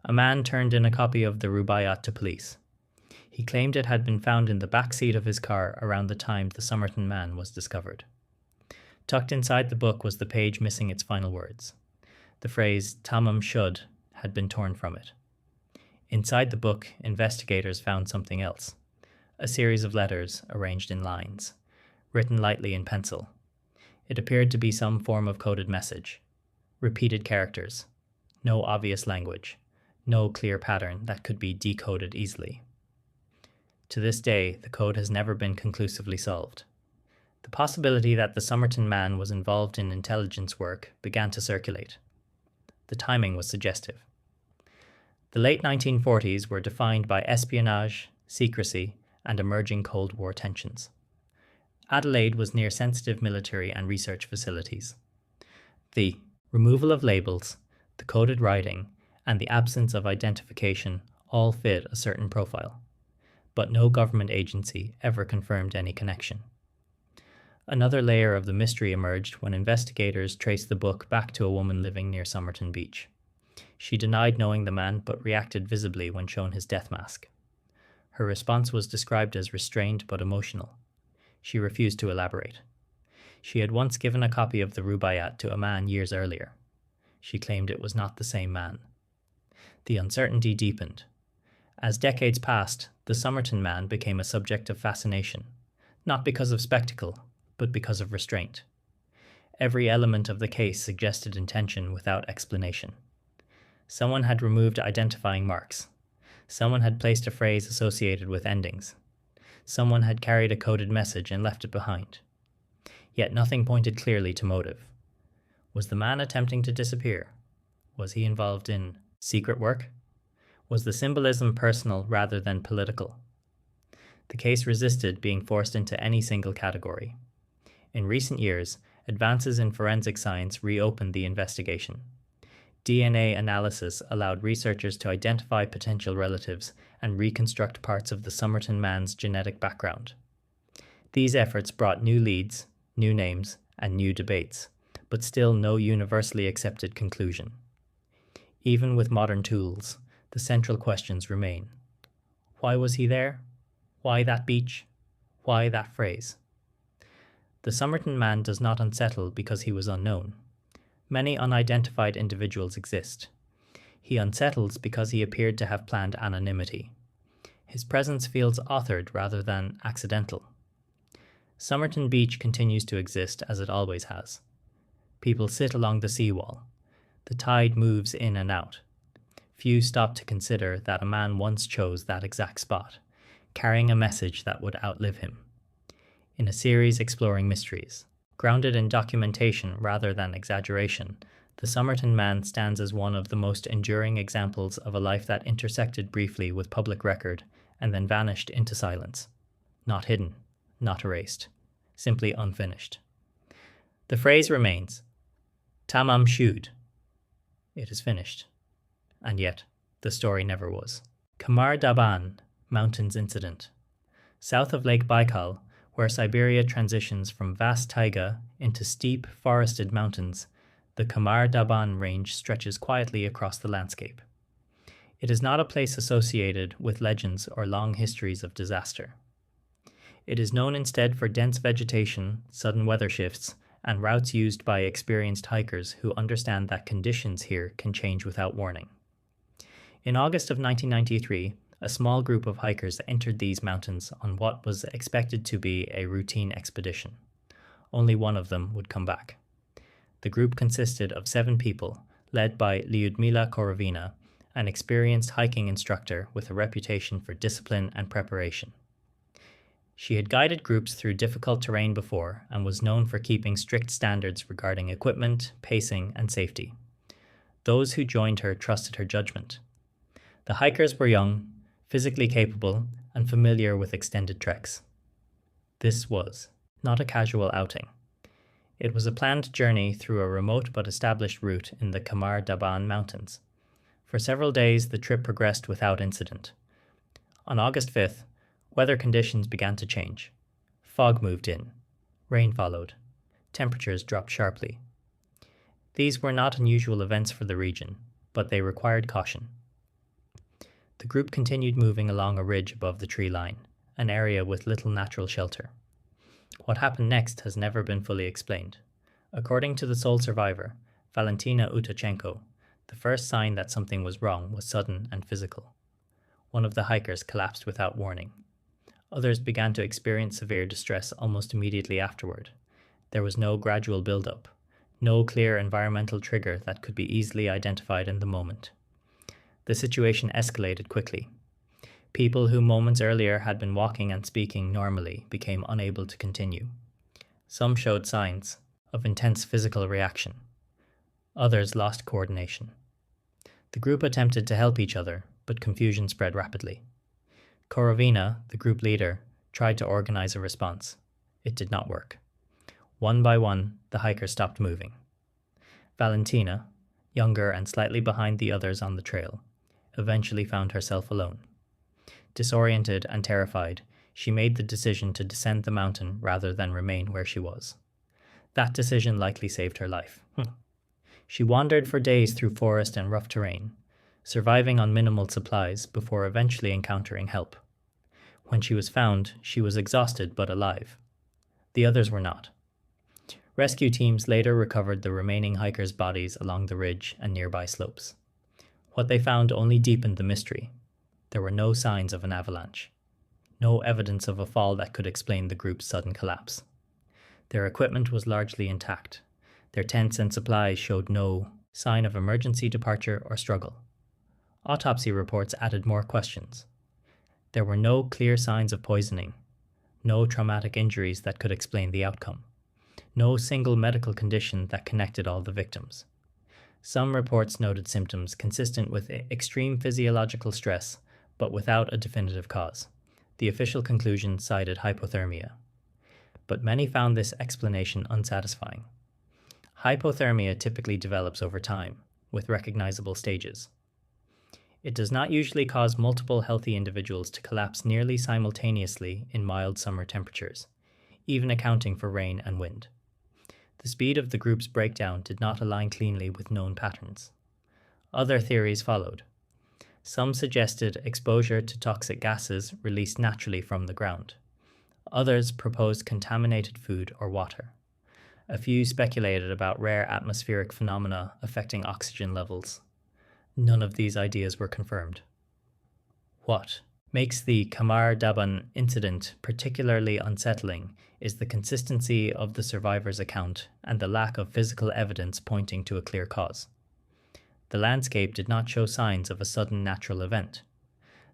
A man turned in a copy of the Rubaiyat to police. He claimed it had been found in the back seat of his car around the time the Somerton Man was discovered. Tucked inside the book was the page missing its final words. The phrase Tamam Shud had been torn from it. Inside the book, investigators found something else. A series of letters arranged in lines, written lightly in pencil. It appeared to be some form of coded message. Repeated characters. No obvious language. No clear pattern that could be decoded easily. To this day, the code has never been conclusively solved. The possibility that the Somerton Man was involved in intelligence work began to circulate. The timing was suggestive. The late 1940s were defined by espionage, secrecy, and emerging Cold War tensions. Adelaide was near sensitive military and research facilities. The removal of labels, the coded writing, and the absence of identification all fit a certain profile, but no government agency ever confirmed any connection. Another layer of the mystery emerged when investigators traced the book back to a woman living near Somerton Beach. She denied knowing the man but reacted visibly when shown his death mask. Her response was described as restrained but emotional. She refused to elaborate. She had once given a copy of the Rubaiyat to a man years earlier. She claimed it was not the same man. The uncertainty deepened. As decades passed, the Somerton Man became a subject of fascination, not because of spectacle, but because of restraint. Every element of the case suggested intention without explanation. Someone had removed identifying marks. Someone had placed a phrase associated with endings. Someone had carried a coded message and left it behind. Yet nothing pointed clearly to motive. Was the man attempting to disappear? Was he involved in secret work? Was the symbolism personal rather than political? The case resisted being forced into any single category. In recent years, advances in forensic science reopened the investigation. DNA analysis allowed researchers to identify potential relatives and reconstruct parts of the Somerton Man's genetic background. These efforts brought new leads, new names, and new debates, but still no universally accepted conclusion. Even with modern tools, the central questions remain. Why was he there? Why that beach? Why that phrase? The Somerton Man does not unsettle because he was unknown. Many unidentified individuals exist. He unsettles because he appeared to have planned anonymity. His presence feels authored rather than accidental. Somerton Beach continues to exist as it always has. People sit along the seawall. The tide moves in and out. Few stop to consider that a man once chose that exact spot, carrying a message that would outlive him. In a series exploring mysteries, grounded in documentation rather than exaggeration, the Somerton Man stands as one of the most enduring examples of a life that intersected briefly with public record and then vanished into silence. Not hidden, not erased, simply unfinished. The phrase remains, Tamam shud. It is finished. And yet, the story never was. Kamar Daban Mountains Incident. South of Lake Baikal, where Siberia transitions from vast taiga into steep, forested mountains, the Kamar Daban range stretches quietly across the landscape. It is not a place associated with legends or long histories of disaster. It is known instead for dense vegetation, sudden weather shifts, and routes used by experienced hikers who understand that conditions here can change without warning. In August of 1993, a small group of hikers entered these mountains on what was expected to be a routine expedition. Only one of them would come back. The group consisted of 7 people, led by Lyudmila Korovina, an experienced hiking instructor with a reputation for discipline and preparation. She had guided groups through difficult terrain before and was known for keeping strict standards regarding equipment, pacing, and safety. Those who joined her trusted her judgment. The hikers were young, physically capable, and familiar with extended treks. This was not a casual outing. It was a planned journey through a remote but established route in the Kamar Daban Mountains. For several days, the trip progressed without incident. On August 5th, weather conditions began to change. Fog moved in. Rain followed. Temperatures dropped sharply. These were not unusual events for the region, but they required caution. The group continued moving along a ridge above the tree line, an area with little natural shelter. What happened next has never been fully explained. According to the sole survivor, Valentina Utachenko, the first sign that something was wrong was sudden and physical. One of the hikers collapsed without warning. Others began to experience severe distress almost immediately afterward. There was no gradual build-up, no clear environmental trigger that could be easily identified in the moment. The situation escalated quickly. People who moments earlier had been walking and speaking normally became unable to continue. Some showed signs of intense physical reaction. Others lost coordination. The group attempted to help each other, but confusion spread rapidly. Korovina, the group leader, tried to organize a response. It did not work. One by one, the hikers stopped moving. Valentina, younger and slightly behind the others on the trail, eventually found herself alone. Disoriented and terrified, she made the decision to descend the mountain rather than remain where she was. That decision likely saved her life. She wandered for days through forest and rough terrain, surviving on minimal supplies before eventually encountering help. When she was found, she was exhausted but alive. The others were not. Rescue teams later recovered the remaining hikers' bodies along the ridge and nearby slopes. What they found only deepened the mystery. There were no signs of an avalanche. No evidence of a fall that could explain the group's sudden collapse. Their equipment was largely intact. Their tents and supplies showed no sign of emergency departure or struggle. Autopsy reports added more questions. There were no clear signs of poisoning, no traumatic injuries that could explain the outcome, no single medical condition that connected all the victims. Some reports noted symptoms consistent with extreme physiological stress, but without a definitive cause. The official conclusion cited hypothermia. But many found this explanation unsatisfying. Hypothermia typically develops over time, with recognizable stages. It does not usually cause multiple healthy individuals to collapse nearly simultaneously in mild summer temperatures, even accounting for rain and wind. The speed of the group's breakdown did not align cleanly with known patterns. Other theories followed. Some suggested exposure to toxic gases released naturally from the ground. Others proposed contaminated food or water. A few speculated about rare atmospheric phenomena affecting oxygen levels. None of these ideas were confirmed. What makes the Kamar Daban incident particularly unsettling is the consistency of the survivor's account and the lack of physical evidence pointing to a clear cause. The landscape did not show signs of a sudden natural event.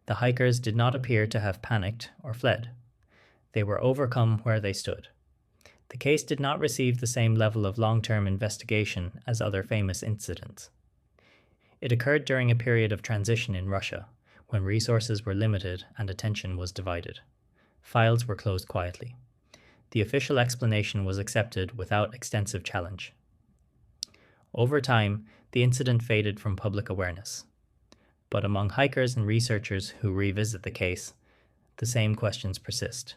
The hikers did not appear to have panicked or fled. They were overcome where they stood. The case did not receive the same level of long-term investigation as other famous incidents. It occurred during a period of transition in Russia, when resources were limited and attention was divided. Files were closed quietly. The official explanation was accepted without extensive challenge. Over time, the incident faded from public awareness. But among hikers and researchers who revisit the case, the same questions persist.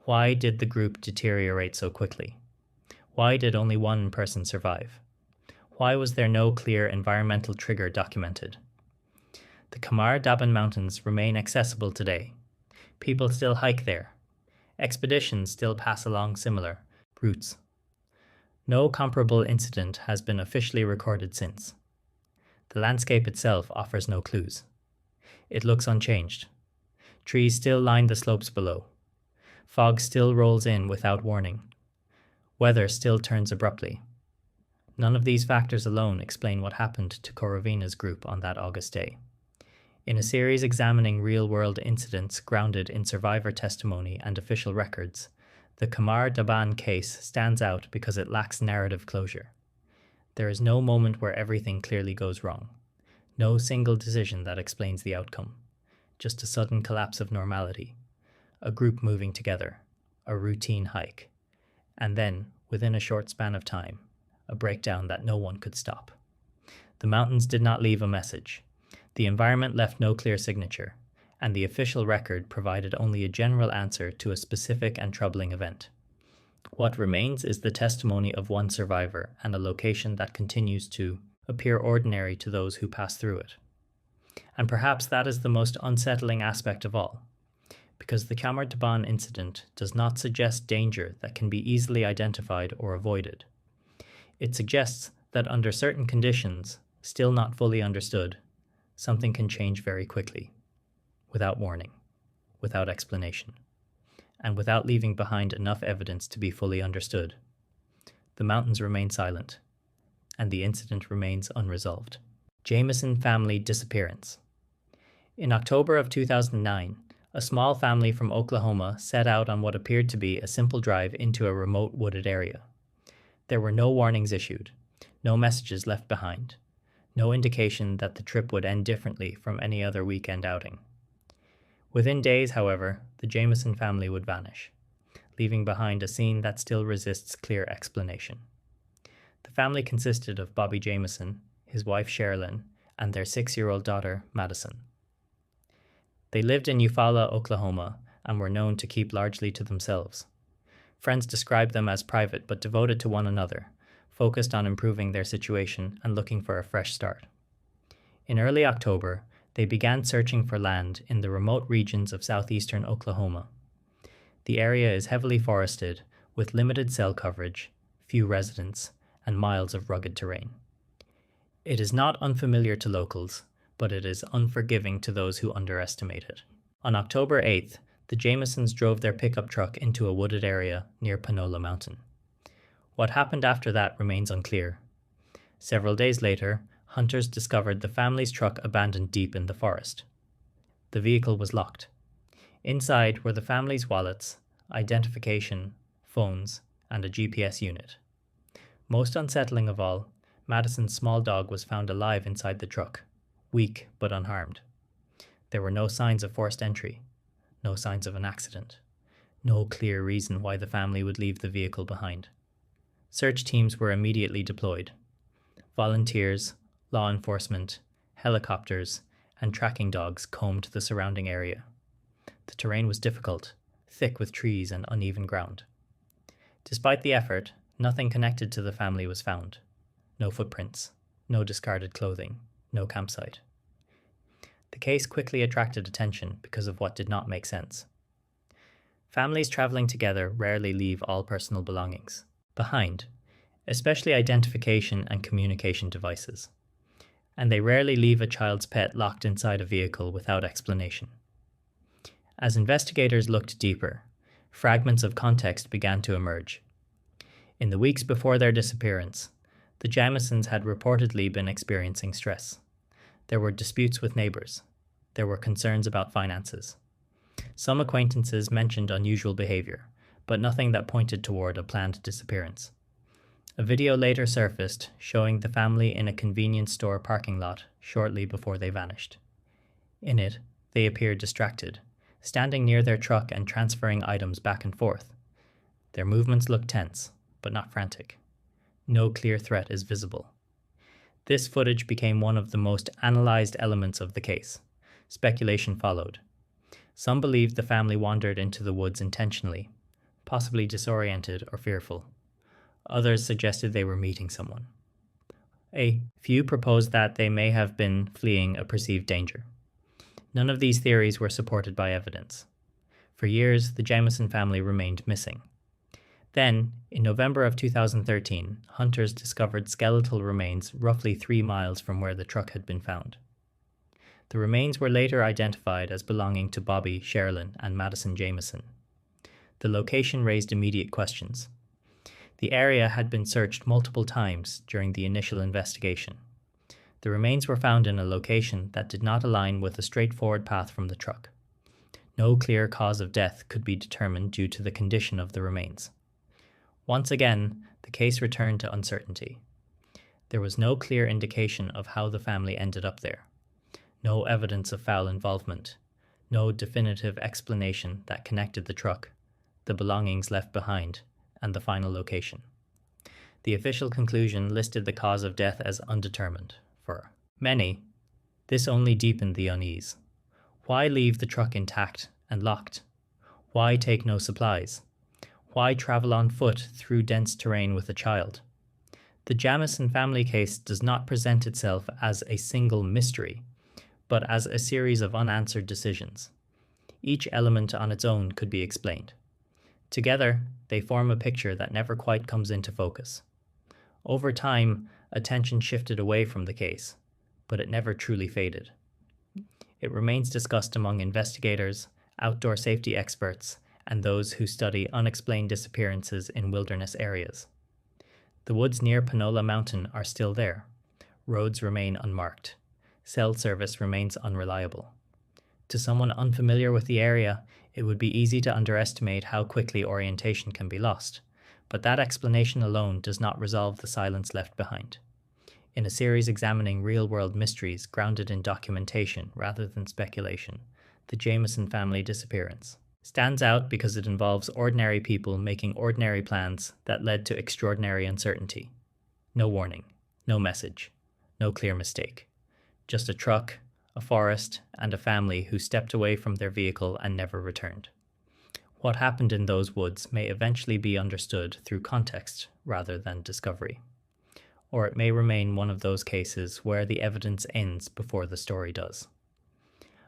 Why did the group deteriorate so quickly? Why did only one person survive? Why was there no clear environmental trigger documented? The Kamar Daban Mountains remain accessible today. People still hike there. Expeditions still pass along similar routes. No comparable incident has been officially recorded since. The landscape itself offers no clues. It looks unchanged. Trees still line the slopes below. Fog still rolls in without warning. Weather still turns abruptly. None of these factors alone explain what happened to Korovina's group on that August day. In a series examining real-world incidents grounded in survivor testimony and official records, the Kamar Daban case stands out because it lacks narrative closure. There is no moment where everything clearly goes wrong. No single decision that explains the outcome. Just a sudden collapse of normality. A group moving together. A routine hike. And then, within a short span of time, a breakdown that no one could stop. The mountains did not leave a message. The environment left no clear signature, and the official record provided only a general answer to a specific and troubling event. What remains is the testimony of one survivor and a location that continues to appear ordinary to those who pass through it. And perhaps that is the most unsettling aspect of all, because the Kamar Daban incident does not suggest danger that can be easily identified or avoided. It suggests that under certain conditions, still not fully understood, something can change very quickly, without warning, without explanation, and without leaving behind enough evidence to be fully understood. The mountains remain silent, and the incident remains unresolved. Jameson family disappearance. In October of 2009, a small family from Oklahoma set out on what appeared to be a simple drive into a remote wooded area. There were no warnings issued, no messages left behind, no indication that the trip would end differently from any other weekend outing. Within days, however, the Jameson family would vanish, leaving behind a scene that still resists clear explanation. The family consisted of Bobby Jameson, his wife Sherilyn, and their 6-year-old daughter, Madison. They lived in Eufaula, Oklahoma, and were known to keep largely to themselves. Friends described them as private but devoted to one another, focused on improving their situation and looking for a fresh start. In early October, they began searching for land in the remote regions of southeastern Oklahoma. The area is heavily forested, with limited cell coverage, few residents, and miles of rugged terrain. It is not unfamiliar to locals, but it is unforgiving to those who underestimate it. On October 8th, the Jamesons drove their pickup truck into a wooded area near Panola Mountain. What happened after that remains unclear. Several days later, hunters discovered the family's truck abandoned deep in the forest. The vehicle was locked. Inside were the family's wallets, identification, phones, and a GPS unit. Most unsettling of all, Madison's small dog was found alive inside the truck, weak but unharmed. There were no signs of forced entry, no signs of an accident, no clear reason why the family would leave the vehicle behind. Search teams were immediately deployed. Volunteers, law enforcement, helicopters, and tracking dogs combed the surrounding area. The terrain was difficult, thick with trees and uneven ground. Despite the effort, nothing connected to the family was found. No footprints, no discarded clothing, no campsite. The case quickly attracted attention because of what did not make sense. Families traveling together rarely leave all personal belongings behind, especially identification and communication devices. and they rarely leave a child's pet locked inside a vehicle without explanation. As investigators looked deeper, fragments of context began to emerge. In the weeks before their disappearance, the Jamisons had reportedly been experiencing stress. There were disputes with neighbors. There were concerns about finances. Some acquaintances mentioned unusual behavior, but nothing that pointed toward a planned disappearance. A video later surfaced showing the family in a convenience store parking lot shortly before they vanished. In it, they appeared distracted, standing near their truck and transferring items back and forth. Their movements looked tense, but not frantic. No clear threat is visible. This footage became one of the most analyzed elements of the case. Speculation followed. Some believed the family wandered into the woods intentionally, possibly disoriented or fearful. Others suggested they were meeting someone. A few proposed that they may have been fleeing a perceived danger. None of these theories were supported by evidence. For years, the Jamison family remained missing. Then, in November of 2013, hunters discovered skeletal remains roughly 3 miles from where the truck had been found. The remains were later identified as belonging to Bobby, Sherilyn, and Madison Jamison. The location raised immediate questions. The area had been searched multiple times during the initial investigation. The remains were found in a location that did not align with a straightforward path from the truck. No clear cause of death could be determined due to the condition of the remains. Once again, the case returned to uncertainty. There was no clear indication of how the family ended up there. No evidence of foul involvement. No definitive explanation that connected the truck, the belongings left behind, and the final location. The official conclusion listed the cause of death as undetermined. For many, this only deepened the unease. Why leave the truck intact and locked? Why take no supplies? Why travel on foot through dense terrain with a child? The Jamison family case does not present itself as a single mystery, but as a series of unanswered decisions. Each element on its own could be explained. Together, they form a picture that never quite comes into focus. Over time, attention shifted away from the case, but it never truly faded. It remains discussed among investigators, outdoor safety experts, and those who study unexplained disappearances in wilderness areas. The woods near Panola Mountain are still there. Roads remain unmarked. Cell service remains unreliable. To someone unfamiliar with the area, it would be easy to underestimate how quickly orientation can be lost, but that explanation alone does not resolve the silence left behind. In a series examining real-world mysteries grounded in documentation rather than speculation, the Jamison family disappearance stands out because it involves ordinary people making ordinary plans that led to extraordinary uncertainty. No warning, no message, no clear mistake. Just a truck, a forest, and a family who stepped away from their vehicle and never returned. What happened in those woods may eventually be understood through context rather than discovery. Or it may remain one of those cases where the evidence ends before the story does.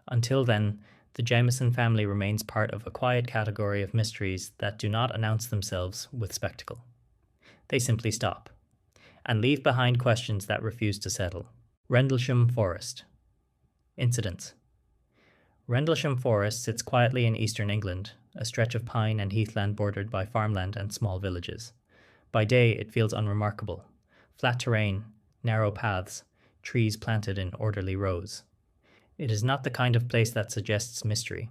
Until then, the Jamison family remains part of a quiet category of mysteries that do not announce themselves with spectacle. They simply stop, and leave behind questions that refuse to settle. Rendlesham Forest. Incidents. Rendlesham Forest sits quietly in eastern England, a stretch of pine and heathland bordered by farmland and small villages. By day, it feels unremarkable. Flat terrain, narrow paths, trees planted in orderly rows. It is not the kind of place that suggests mystery.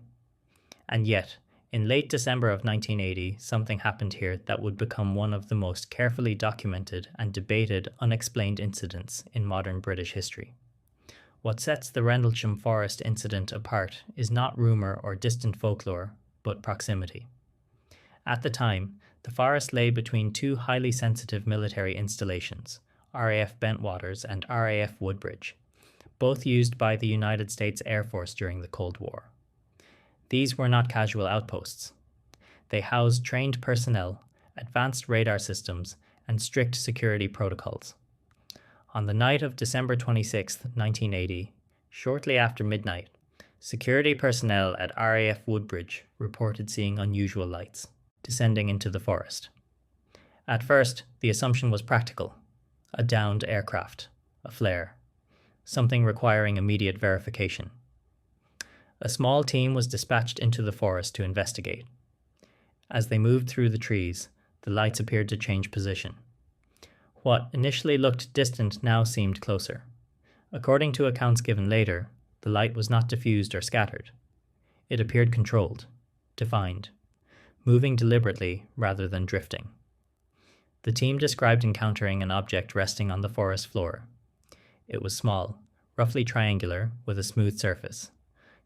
And yet, in late December of 1980, something happened here that would become one of the most carefully documented and debated unexplained incidents in modern British history. What sets the Rendlesham Forest incident apart is not rumour or distant folklore, but proximity. At the time, the forest lay between two highly sensitive military installations, RAF Bentwaters and RAF Woodbridge, both used by the United States Air Force during the Cold War. These were not casual outposts. They housed trained personnel, advanced radar systems, and strict security protocols. On the night of December 26, 1980, shortly after midnight, security personnel at RAF Woodbridge reported seeing unusual lights descending into the forest. At first, the assumption was practical: a downed aircraft, a flare. something requiring immediate verification. A small team was dispatched into the forest to investigate. As they moved through the trees, the lights appeared to change position. What initially looked distant now seemed closer. According to accounts given later, the light was not diffused or scattered. It appeared controlled, defined, moving deliberately rather than drifting. The team described encountering an object resting on the forest floor. It was small, roughly triangular, with a smooth surface.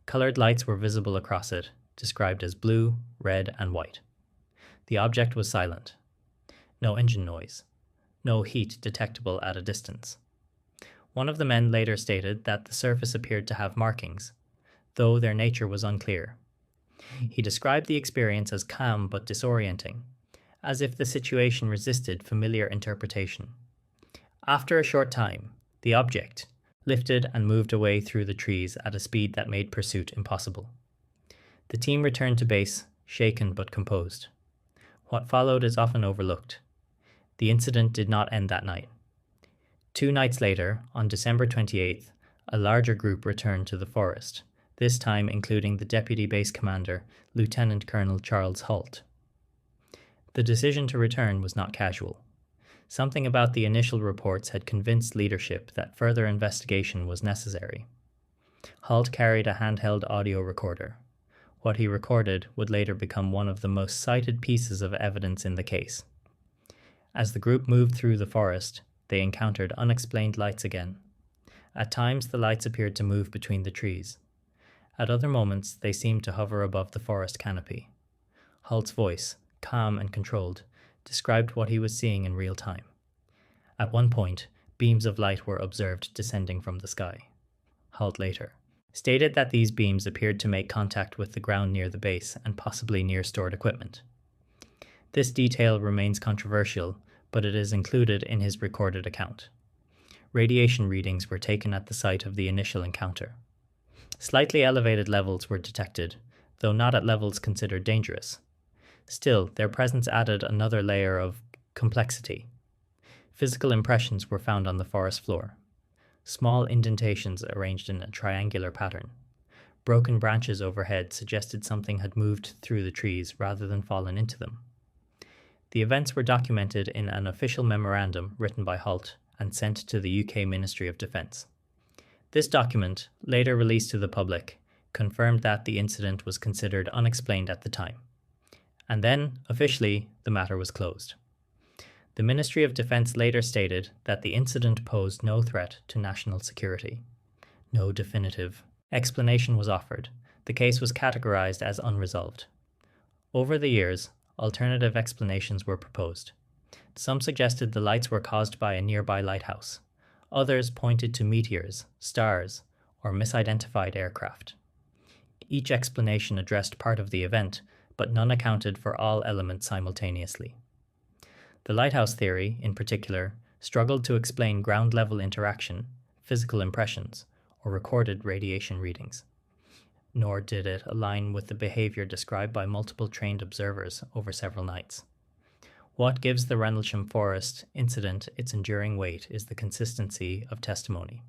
Colored lights were visible across it, described as blue, red, and white. The object was silent. No engine noise. No heat detectable at a distance. One of the men later stated that the surface appeared to have markings, though their nature was unclear. He described the experience as calm but disorienting, as if the situation resisted familiar interpretation. After a short time, the object lifted and moved away through the trees at a speed that made pursuit impossible. The team returned to base, shaken but composed. What followed is often overlooked. The incident did not end that night. 2 nights later, on December 28th, a larger group returned to the forest, this time including the Deputy Base Commander, Lieutenant Colonel Charles Holt. The decision to return was not casual. Something about the initial reports had convinced leadership that further investigation was necessary. Holt carried a handheld audio recorder. What he recorded would later become one of the most cited pieces of evidence in the case. As the group moved through the forest, they encountered unexplained lights again. At times, the lights appeared to move between the trees. At other moments, they seemed to hover above the forest canopy. Holt's voice, calm and controlled, described what he was seeing in real time. At one point, beams of light were observed descending from the sky. Holt later stated that these beams appeared to make contact with the ground near the base and possibly near stored equipment. This detail remains controversial, but it is included in his recorded account. Radiation readings were taken at the site of the initial encounter. Slightly elevated levels were detected, though not at levels considered dangerous. Still, their presence added another layer of complexity. Physical impressions were found on the forest floor. Small indentations arranged in a triangular pattern. Broken branches overhead suggested something had moved through the trees rather than fallen into them. The events were documented in an official memorandum written by Holt and sent to the UK Ministry of Defence. This document, later released to the public, confirmed that the incident was considered unexplained at the time. And then, officially, the matter was closed. The Ministry of Defence later stated that the incident posed no threat to national security. No definitive explanation was offered. The case was categorized as unresolved. Over the years, alternative explanations were proposed. Some suggested the lights were caused by a nearby lighthouse. Others pointed to meteors, stars, or misidentified aircraft. Each explanation addressed part of the event, but none accounted for all elements simultaneously. The lighthouse theory, in particular, struggled to explain ground-level interaction, physical impressions, or recorded radiation readings. Nor did it align with the behavior described by multiple trained observers over several nights. What gives the Rendlesham Forest incident its enduring weight is the consistency of testimony.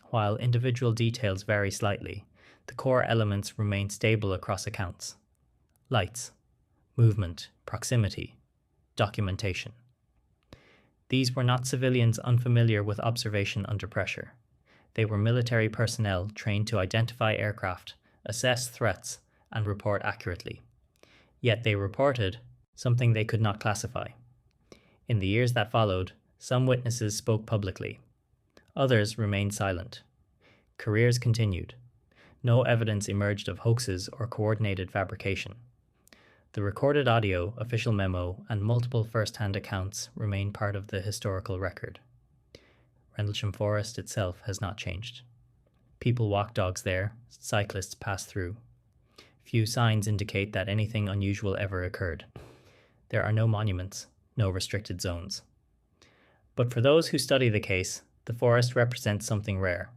While individual details vary slightly, the core elements remain stable across accounts. Lights, movement, proximity, documentation. These were not civilians unfamiliar with observation under pressure. They were military personnel trained to identify aircraft, assess threats, and report accurately. Yet they reported something they could not classify. In the years that followed, some witnesses spoke publicly. Others remained silent. Careers continued. No evidence emerged of hoaxes or coordinated fabrication. The recorded audio, official memo, and multiple first-hand accounts remain part of the historical record. Rendlesham Forest itself has not changed. People walk dogs there, cyclists pass through. Few signs indicate that anything unusual ever occurred. There are no monuments, no restricted zones. But for those who study the case, the forest represents something rare.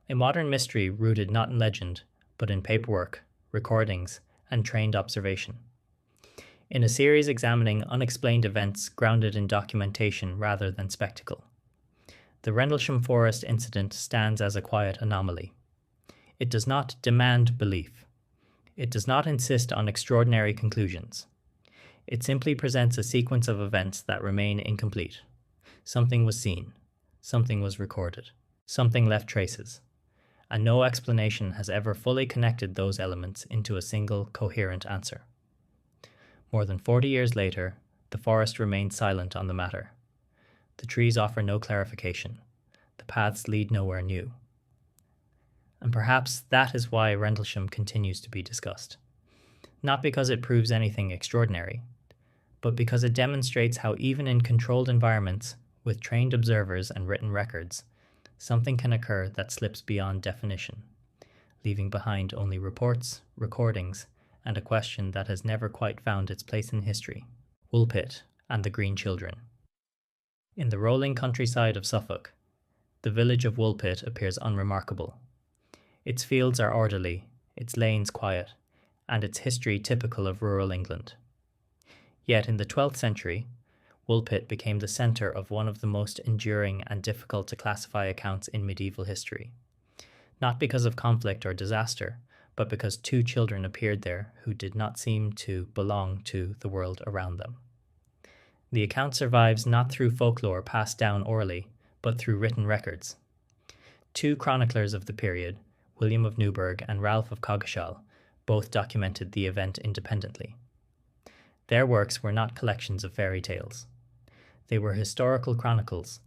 A modern mystery rooted not in legend, but in paperwork, recordings, and trained observation. In a series examining unexplained events grounded in documentation rather than spectacle. The Rendlesham Forest incident stands as a quiet anomaly. It does not demand belief. It does not insist on extraordinary conclusions. It simply presents a sequence of events that remain incomplete. Something was seen. Something was recorded. Something left traces. And no explanation has ever fully connected those elements into a single, coherent answer. More than 40 years later, the forest remains silent on the matter. The trees offer no clarification. The paths lead nowhere new. And perhaps that is why Rendlesham continues to be discussed. Not because it proves anything extraordinary, but because it demonstrates how even in controlled environments, with trained observers and written records, something can occur that slips beyond definition, leaving behind only reports, recordings, and a question that has never quite found its place in history: Woolpit and the Green Children. In the rolling countryside of Suffolk, the village of Woolpit appears unremarkable. Its fields are orderly, its lanes quiet, and its history typical of rural England. Yet in the 12th century, Woolpit became the centre of one of the most enduring and difficult to classify accounts in medieval history. Not because of conflict or disaster, but because two children appeared there who did not seem to belong to the world around them. The account survives not through folklore passed down orally, but through written records. Two chroniclers of the period, William of Newburgh and Ralph of Coggeshall, both documented the event independently. Their works were not collections of fairy tales. They were historical chronicles,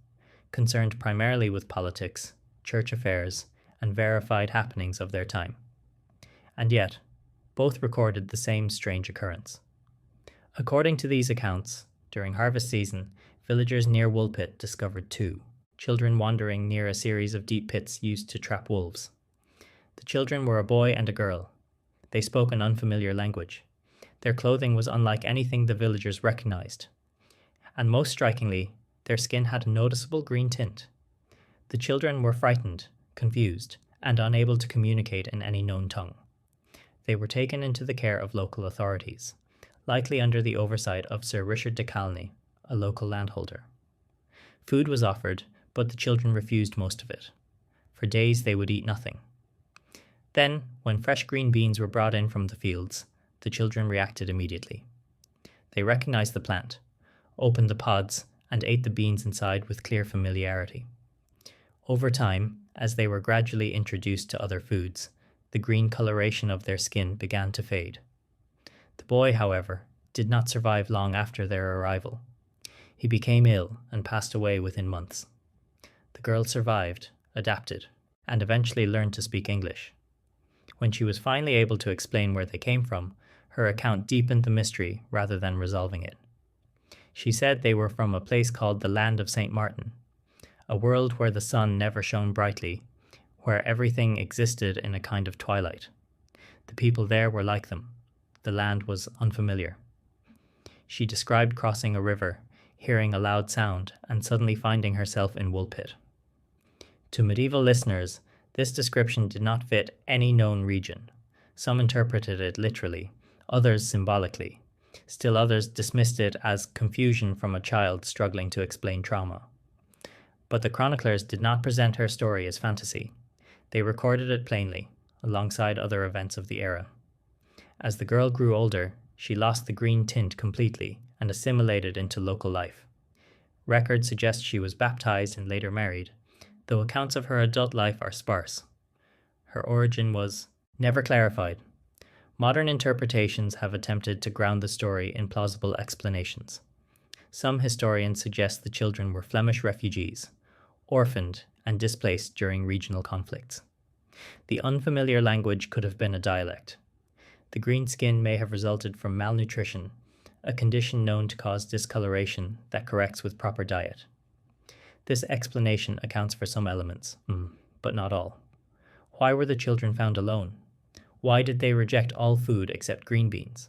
concerned primarily with politics, church affairs, and verified happenings of their time. And yet, both recorded the same strange occurrence. According to these accounts, during harvest season, villagers near Woolpit discovered two children wandering near a series of deep pits used to trap wolves. The children were a boy and a girl. They spoke an unfamiliar language. Their clothing was unlike anything the villagers recognized. And most strikingly, their skin had a noticeable green tint. The children were frightened, confused, and unable to communicate in any known tongue. They were taken into the care of local authorities, likely under the oversight of Sir Richard de Calne, a local landholder. Food was offered, but the children refused most of it. For days they would eat nothing. Then, when fresh green beans were brought in from the fields, the children reacted immediately. They recognized the plant, opened the pods, and ate the beans inside with clear familiarity. Over time, as they were gradually introduced to other foods, the green coloration of their skin began to fade. The boy, however, did not survive long after their arrival. He became ill and passed away within months. The girl survived, adapted, and eventually learned to speak English. When she was finally able to explain where they came from, her account deepened the mystery rather than resolving it. She said they were from a place called the Land of St. Martin, a world where the sun never shone brightly, where everything existed in a kind of twilight. The people there were like them. The land was unfamiliar. She described crossing a river, hearing a loud sound, and suddenly finding herself in Woolpit. To medieval listeners, this description did not fit any known region. Some interpreted it literally, others symbolically. Still others dismissed it as confusion from a child struggling to explain trauma. But the chroniclers did not present her story as fantasy. They recorded it plainly, alongside other events of the era. As the girl grew older, she lost the green tint completely and assimilated into local life. Records suggest she was baptized and later married, though accounts of her adult life are sparse. Her origin was never clarified. Modern interpretations have attempted to ground the story in plausible explanations. Some historians suggest the children were Flemish refugees, orphaned and displaced during regional conflicts. The unfamiliar language could have been a dialect. The green skin may have resulted from malnutrition, a condition known to cause discoloration that corrects with proper diet. This explanation accounts for some elements, but not all. Why were the children found alone? Why did they reject all food except green beans?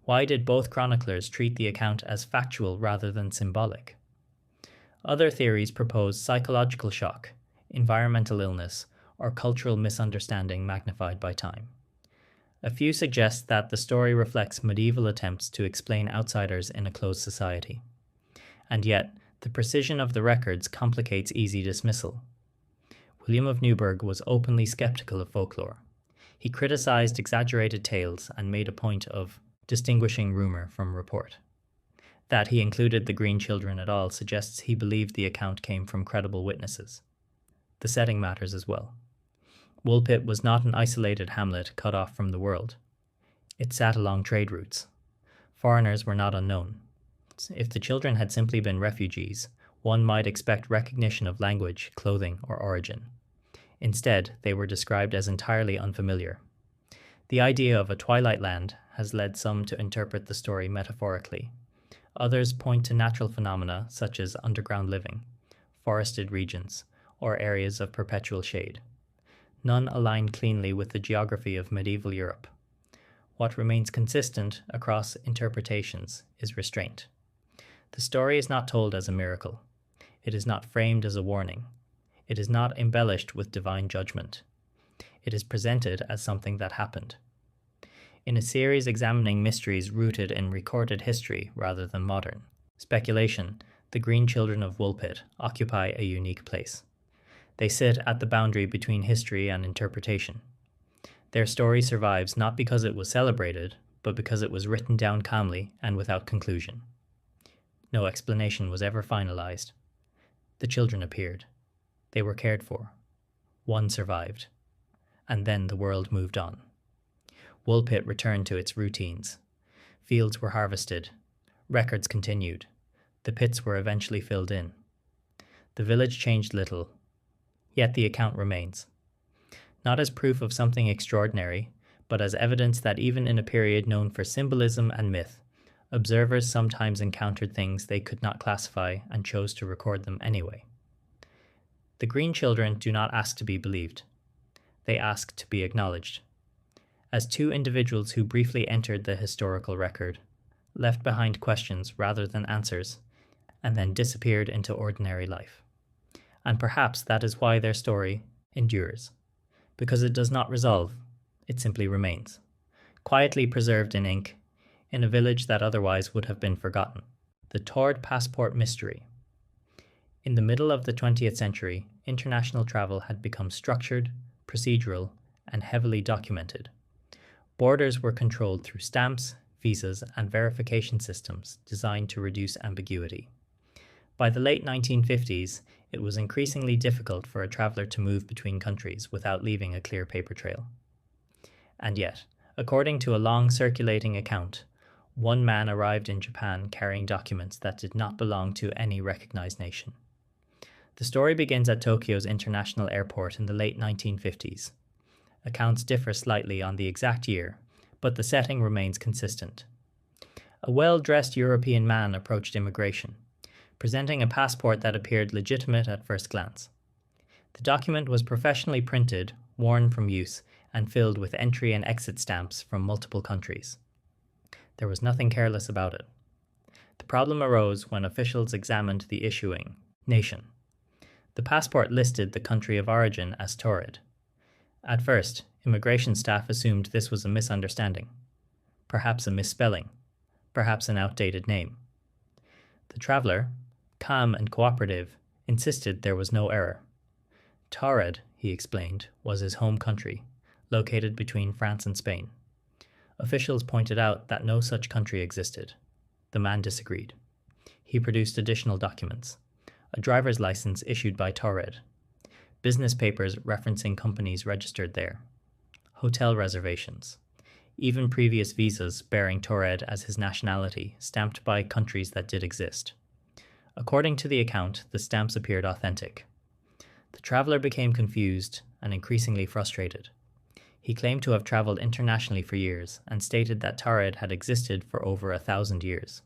Why did both chroniclers treat the account as factual rather than symbolic? Other theories propose psychological shock, environmental illness, or cultural misunderstanding magnified by time. A few suggest that the story reflects medieval attempts to explain outsiders in a closed society. And yet, The precision of the records complicates easy dismissal. William of Newburgh was openly skeptical of folklore. He criticized exaggerated tales and made a point of distinguishing rumor from report. That he included the Green Children at all suggests he believed the account came from credible witnesses. The setting matters as well. Woolpit was not an isolated hamlet cut off from the world. It sat along trade routes. Foreigners were not unknown. If the children had simply been refugees, one might expect recognition of language, clothing, or origin. Instead, they were described as entirely unfamiliar. The idea of a twilight land has led some to interpret the story metaphorically. Others point to natural phenomena such as underground living, forested regions, or areas of perpetual shade. None align cleanly with the geography of medieval Europe. What remains consistent across interpretations is restraint. The story is not told as a miracle. It is not framed as a warning. It is not embellished with divine judgment. It is presented as something that happened. In a series examining mysteries rooted in recorded history rather than modern speculation, the Green Children of Woolpit occupy a unique place. They sit at the boundary between history and interpretation. Their story survives not because it was celebrated, but because it was written down calmly and without conclusion. No explanation was ever finalized. The children appeared. They were cared for. One survived. And then the world moved on. Woolpit returned to its routines. Fields were harvested. Records continued. The pits were eventually filled in. The village changed little, yet the account remains. Not as proof of something extraordinary, but as evidence that even in a period known for symbolism and myth, observers sometimes encountered things they could not classify and chose to record them anyway. The Green Children do not ask to be believed. They ask to be acknowledged. As two individuals who briefly entered the historical record, left behind questions rather than answers, and then disappeared into ordinary life. And perhaps that is why their story endures. Because it does not resolve, it simply remains, quietly preserved in ink, in a village that otherwise would have been forgotten. The Tord Passport Mystery. In the middle of the 20th century, international travel had become structured, procedural, and heavily documented. Borders were controlled through stamps, visas, and verification systems designed to reduce ambiguity. By the late 1950s, it was increasingly difficult for a traveler to move between countries without leaving a clear paper trail. And yet, according to a long circulating account, one man arrived in Japan carrying documents that did not belong to any recognized nation. The story begins at Tokyo's International Airport in the late 1950s. Accounts differ slightly on the exact year, but the setting remains consistent. A well-dressed European man approached immigration, presenting a passport that appeared legitimate at first glance. The document was professionally printed, worn from use, and filled with entry and exit stamps from multiple countries. There was nothing careless about it. The problem arose when officials examined the issuing nation. The passport listed the country of origin as Torrid. At first, immigration staff assumed this was a misunderstanding, perhaps a misspelling, perhaps an outdated name. The traveler, calm and cooperative, insisted there was no error. Torrid, he explained, was his home country, located between France and Spain. Officials pointed out that no such country existed. The man disagreed. He produced additional documents: a driver's license issued by Torrid, business papers referencing companies registered there, hotel reservations, even previous visas bearing Torrid as his nationality, stamped by countries that did exist. According to the account, the stamps appeared authentic. The traveler became confused and increasingly frustrated. He claimed to have traveled internationally for years and stated that Torrid had existed for over 1,000 years.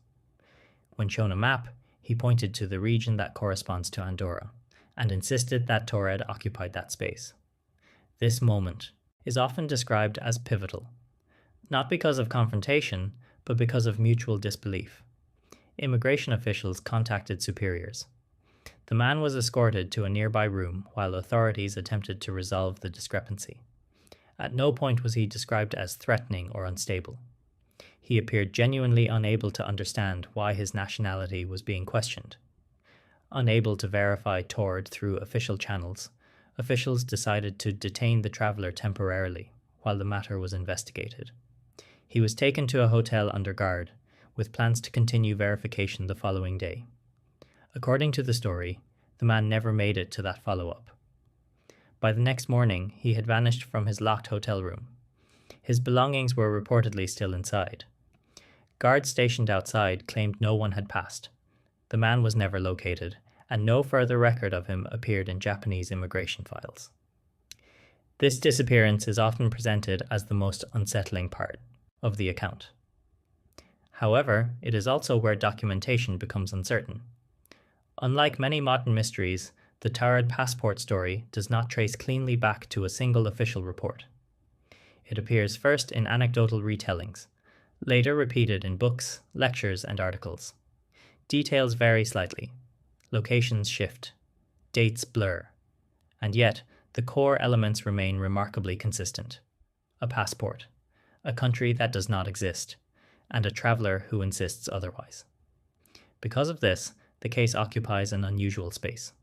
When shown a map, he pointed to the region that corresponds to Andorra and insisted that Torrid occupied that space. This moment is often described as pivotal, not because of confrontation, but because of mutual disbelief. Immigration officials contacted superiors. The man was escorted to a nearby room while authorities attempted to resolve the discrepancy. At no point was he described as threatening or unstable. He appeared genuinely unable to understand why his nationality was being questioned. Unable to verify Tord through official channels, officials decided to detain the traveller temporarily while the matter was investigated. He was taken to a hotel under guard, with plans to continue verification the following day. According to the story, the man never made it to that follow-up. By the next morning, he had vanished from his locked hotel room. His belongings were reportedly still inside. Guards stationed outside claimed no one had passed. The man was never located, and no further record of him appeared in Japanese immigration files. This disappearance is often presented as the most unsettling part of the account. However, it is also where documentation becomes uncertain. Unlike many modern mysteries, the Taurid passport story does not trace cleanly back to a single official report. It appears first in anecdotal retellings, later repeated in books, lectures, and articles. Details vary slightly. Locations shift. Dates blur. And yet, the core elements remain remarkably consistent. A passport, a country that does not exist, and a traveller who insists otherwise. Because of this, the case occupies an unusual space.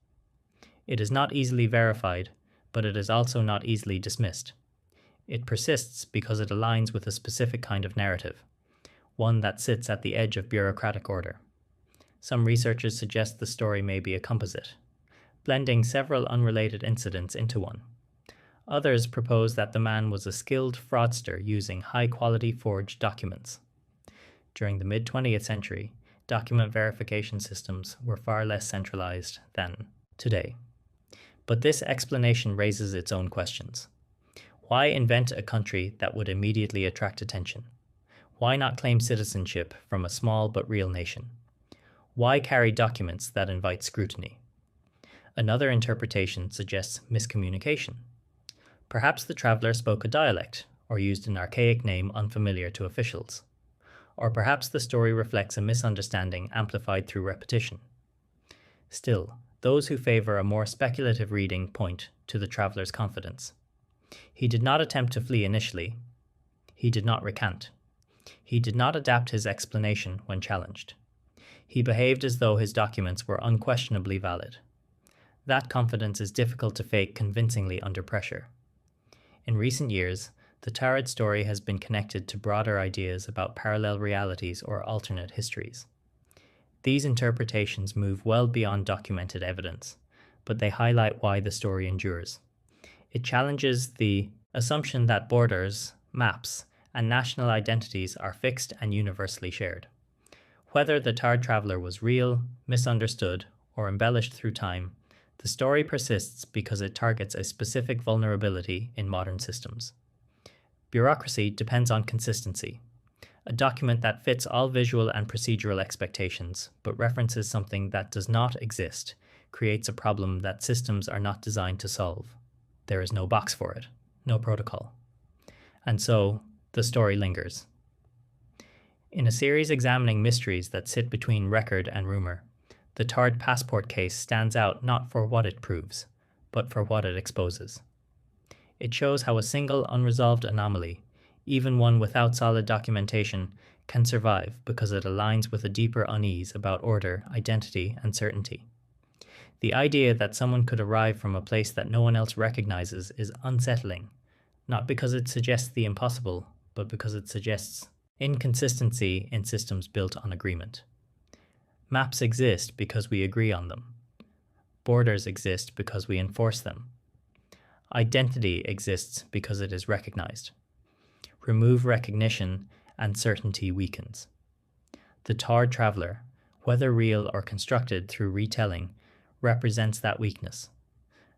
It is not easily verified, but it is also not easily dismissed. It persists because it aligns with a specific kind of narrative, one that sits at the edge of bureaucratic order. Some researchers suggest the story may be a composite, blending several unrelated incidents into one. Others propose that the man was a skilled fraudster using high-quality forged documents. During the mid-20th century, document verification systems were far less centralized than today. But this explanation raises its own questions. Why invent a country that would immediately attract attention? Why not claim citizenship from a small but real nation? Why carry documents that invite scrutiny? Another interpretation suggests miscommunication. Perhaps the traveller spoke a dialect or used an archaic name unfamiliar to officials. Or perhaps the story reflects a misunderstanding amplified through repetition. Still, those who favour a more speculative reading point to the traveller's confidence. He did not attempt to flee initially. He did not recant. He did not adapt his explanation when challenged. He behaved as though his documents were unquestionably valid. That confidence is difficult to fake convincingly under pressure. In recent years, the Taurid story has been connected to broader ideas about parallel realities or alternate histories. These interpretations move well beyond documented evidence, but they highlight why the story endures. It challenges the assumption that borders, maps, and national identities are fixed and universally shared. Whether the Taurid traveller was real, misunderstood, or embellished through time, the story persists because it targets a specific vulnerability in modern systems. Bureaucracy depends on consistency. A document that fits all visual and procedural expectations, but references something that does not exist, creates a problem that systems are not designed to solve. There is no box for it, no protocol. And so, the story lingers. In a series examining mysteries that sit between record and rumour, the Taurid passport case stands out not for what it proves, but for what it exposes. It shows how a single unresolved anomaly, even one without solid documentation, can survive because it aligns with a deeper unease about order, identity, and certainty. The idea that someone could arrive from a place that no one else recognizes is unsettling, not because it suggests the impossible, but because it suggests inconsistency in systems built on agreement. Maps exist because we agree on them. Borders exist because we enforce them. Identity exists because it is recognized. Remove recognition and certainty weakens. The Taurid traveller, whether real or constructed through retelling, represents that weakness.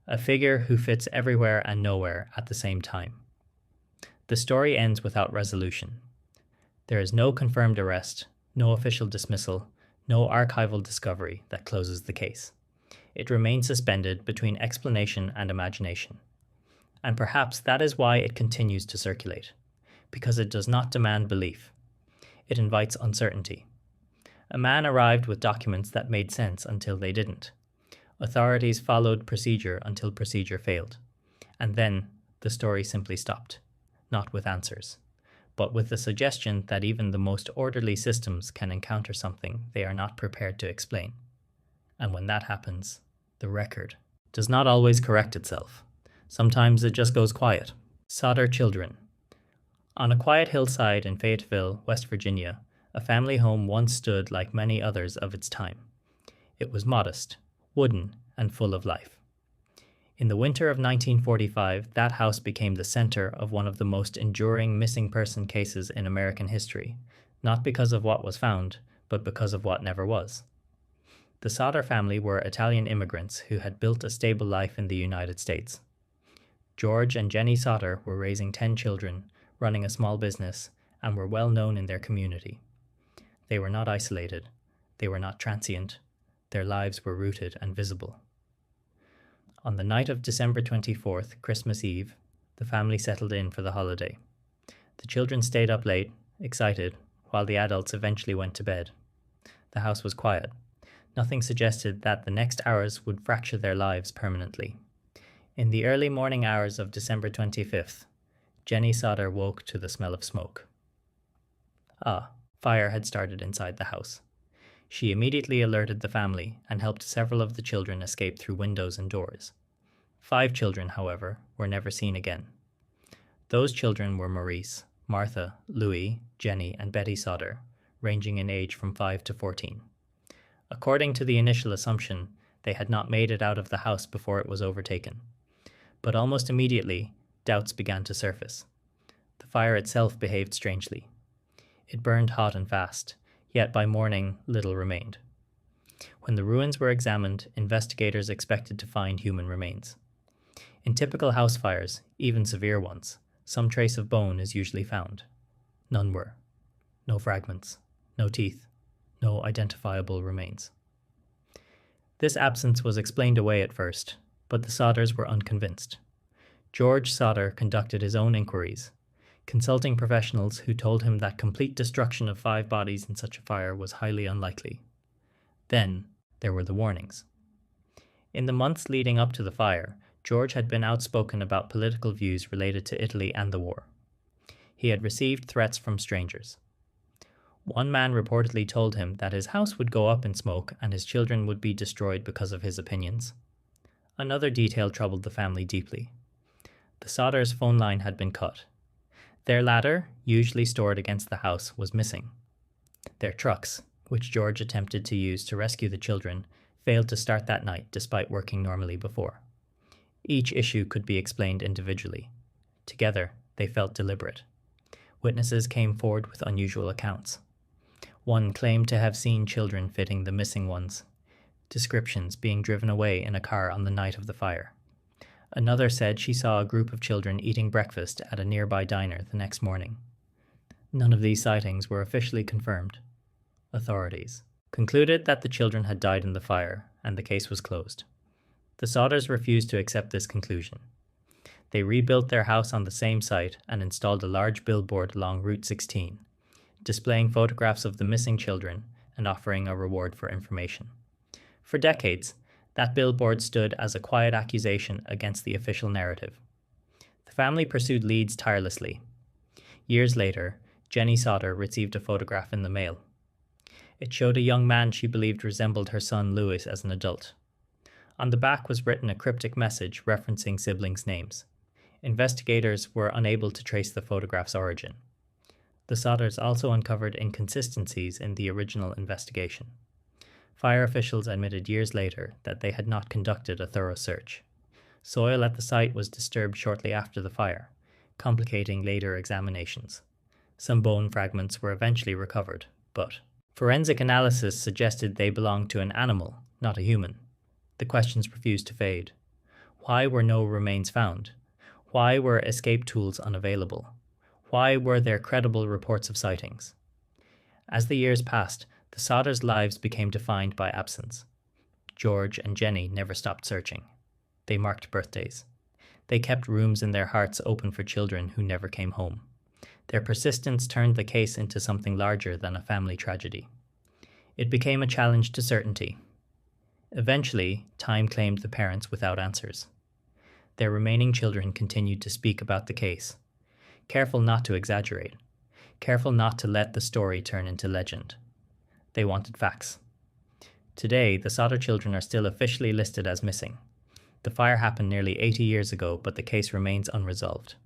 A figure who fits everywhere and nowhere at the same time. The story ends without resolution. There is no confirmed arrest, no official dismissal, no archival discovery that closes the case. It remains suspended between explanation and imagination. And perhaps that is why it continues to circulate, because it does not demand belief. It invites uncertainty. A man arrived with documents that made sense until they didn't. Authorities followed procedure until procedure failed. And then the story simply stopped, not with answers, but with the suggestion that even the most orderly systems can encounter something they are not prepared to explain. And when that happens, the record does not always correct itself. Sometimes it just goes quiet. Sodder children. On a quiet hillside in Fayetteville, West Virginia, a family home once stood like many others of its time. It was modest, wooden, and full of life. In the winter of 1945, that house became the center of one of the most enduring missing person cases in American history, not because of what was found, but because of what never was. The Sodder family were Italian immigrants who had built a stable life in the United States. George and Jenny Sodder were raising 10 children, running a small business, and were well known in their community. They were not isolated. They were not transient. Their lives were rooted and visible. On the night of December 24th, Christmas Eve, the family settled in for the holiday. The children stayed up late, excited, while the adults eventually went to bed. The house was quiet. Nothing suggested that the next hours would fracture their lives permanently. In the early morning hours of December 25th, Jenny Sodder woke to the smell of smoke. Fire had started inside the house. She immediately alerted the family and helped several of the children escape through windows and doors. 5 children, however, were never seen again. Those children were Maurice, Martha, Louis, Jenny, and Betty Sodder, ranging in age from 5 to 14. According to the initial assumption, they had not made it out of the house before it was overtaken. But almost immediately, doubts began to surface. The fire itself behaved strangely. It burned hot and fast, yet by morning little remained. When the ruins were examined, investigators expected to find human remains. In typical house fires, even severe ones, some trace of bone is usually found. None were. No fragments, no teeth, no identifiable remains. This absence was explained away at first, but the Sodders were unconvinced. George Sodder conducted his own inquiries, consulting professionals who told him that complete destruction of 5 bodies in such a fire was highly unlikely. Then there were the warnings. In the months leading up to the fire, George had been outspoken about political views related to Italy and the war. He had received threats from strangers. One man reportedly told him that his house would go up in smoke and his children would be destroyed because of his opinions. Another detail troubled the family deeply. The Sodders' phone line had been cut. Their ladder, usually stored against the house, was missing. Their trucks, which George attempted to use to rescue the children, failed to start that night despite working normally before. Each issue could be explained individually. Together, they felt deliberate. Witnesses came forward with unusual accounts. One claimed to have seen children fitting the missing ones, descriptions being driven away in a car on the night of the fire. Another said she saw a group of children eating breakfast at a nearby diner the next morning. None of these sightings were officially confirmed. Authorities concluded that the children had died in the fire, and the case was closed. The Sodders refused to accept this conclusion. They rebuilt their house on the same site and installed a large billboard along Route 16, displaying photographs of the missing children and offering a reward for information. For decades, that billboard stood as a quiet accusation against the official narrative. The family pursued leads tirelessly. Years later, Jenny Sodder received a photograph in the mail. It showed a young man she believed resembled her son Louis as an adult. On the back was written a cryptic message referencing siblings' names. Investigators were unable to trace the photograph's origin. The Sodders also uncovered inconsistencies in the original investigation. Fire officials admitted years later that they had not conducted a thorough search. Soil at the site was disturbed shortly after the fire, complicating later examinations. Some bone fragments were eventually recovered, but forensic analysis suggested they belonged to an animal, not a human. The questions refused to fade. Why were no remains found? Why were escape tools unavailable? Why were there credible reports of sightings? As the years passed, the Sodders' lives became defined by absence. George and Jenny never stopped searching. They marked birthdays. They kept rooms in their hearts open for children who never came home. Their persistence turned the case into something larger than a family tragedy. It became a challenge to certainty. Eventually, time claimed the parents without answers. Their remaining children continued to speak about the case, careful not to exaggerate, careful not to let the story turn into legend. They wanted facts. Today, the Sodder children are still officially listed as missing. The fire happened nearly 80 years ago, but the case remains unresolved.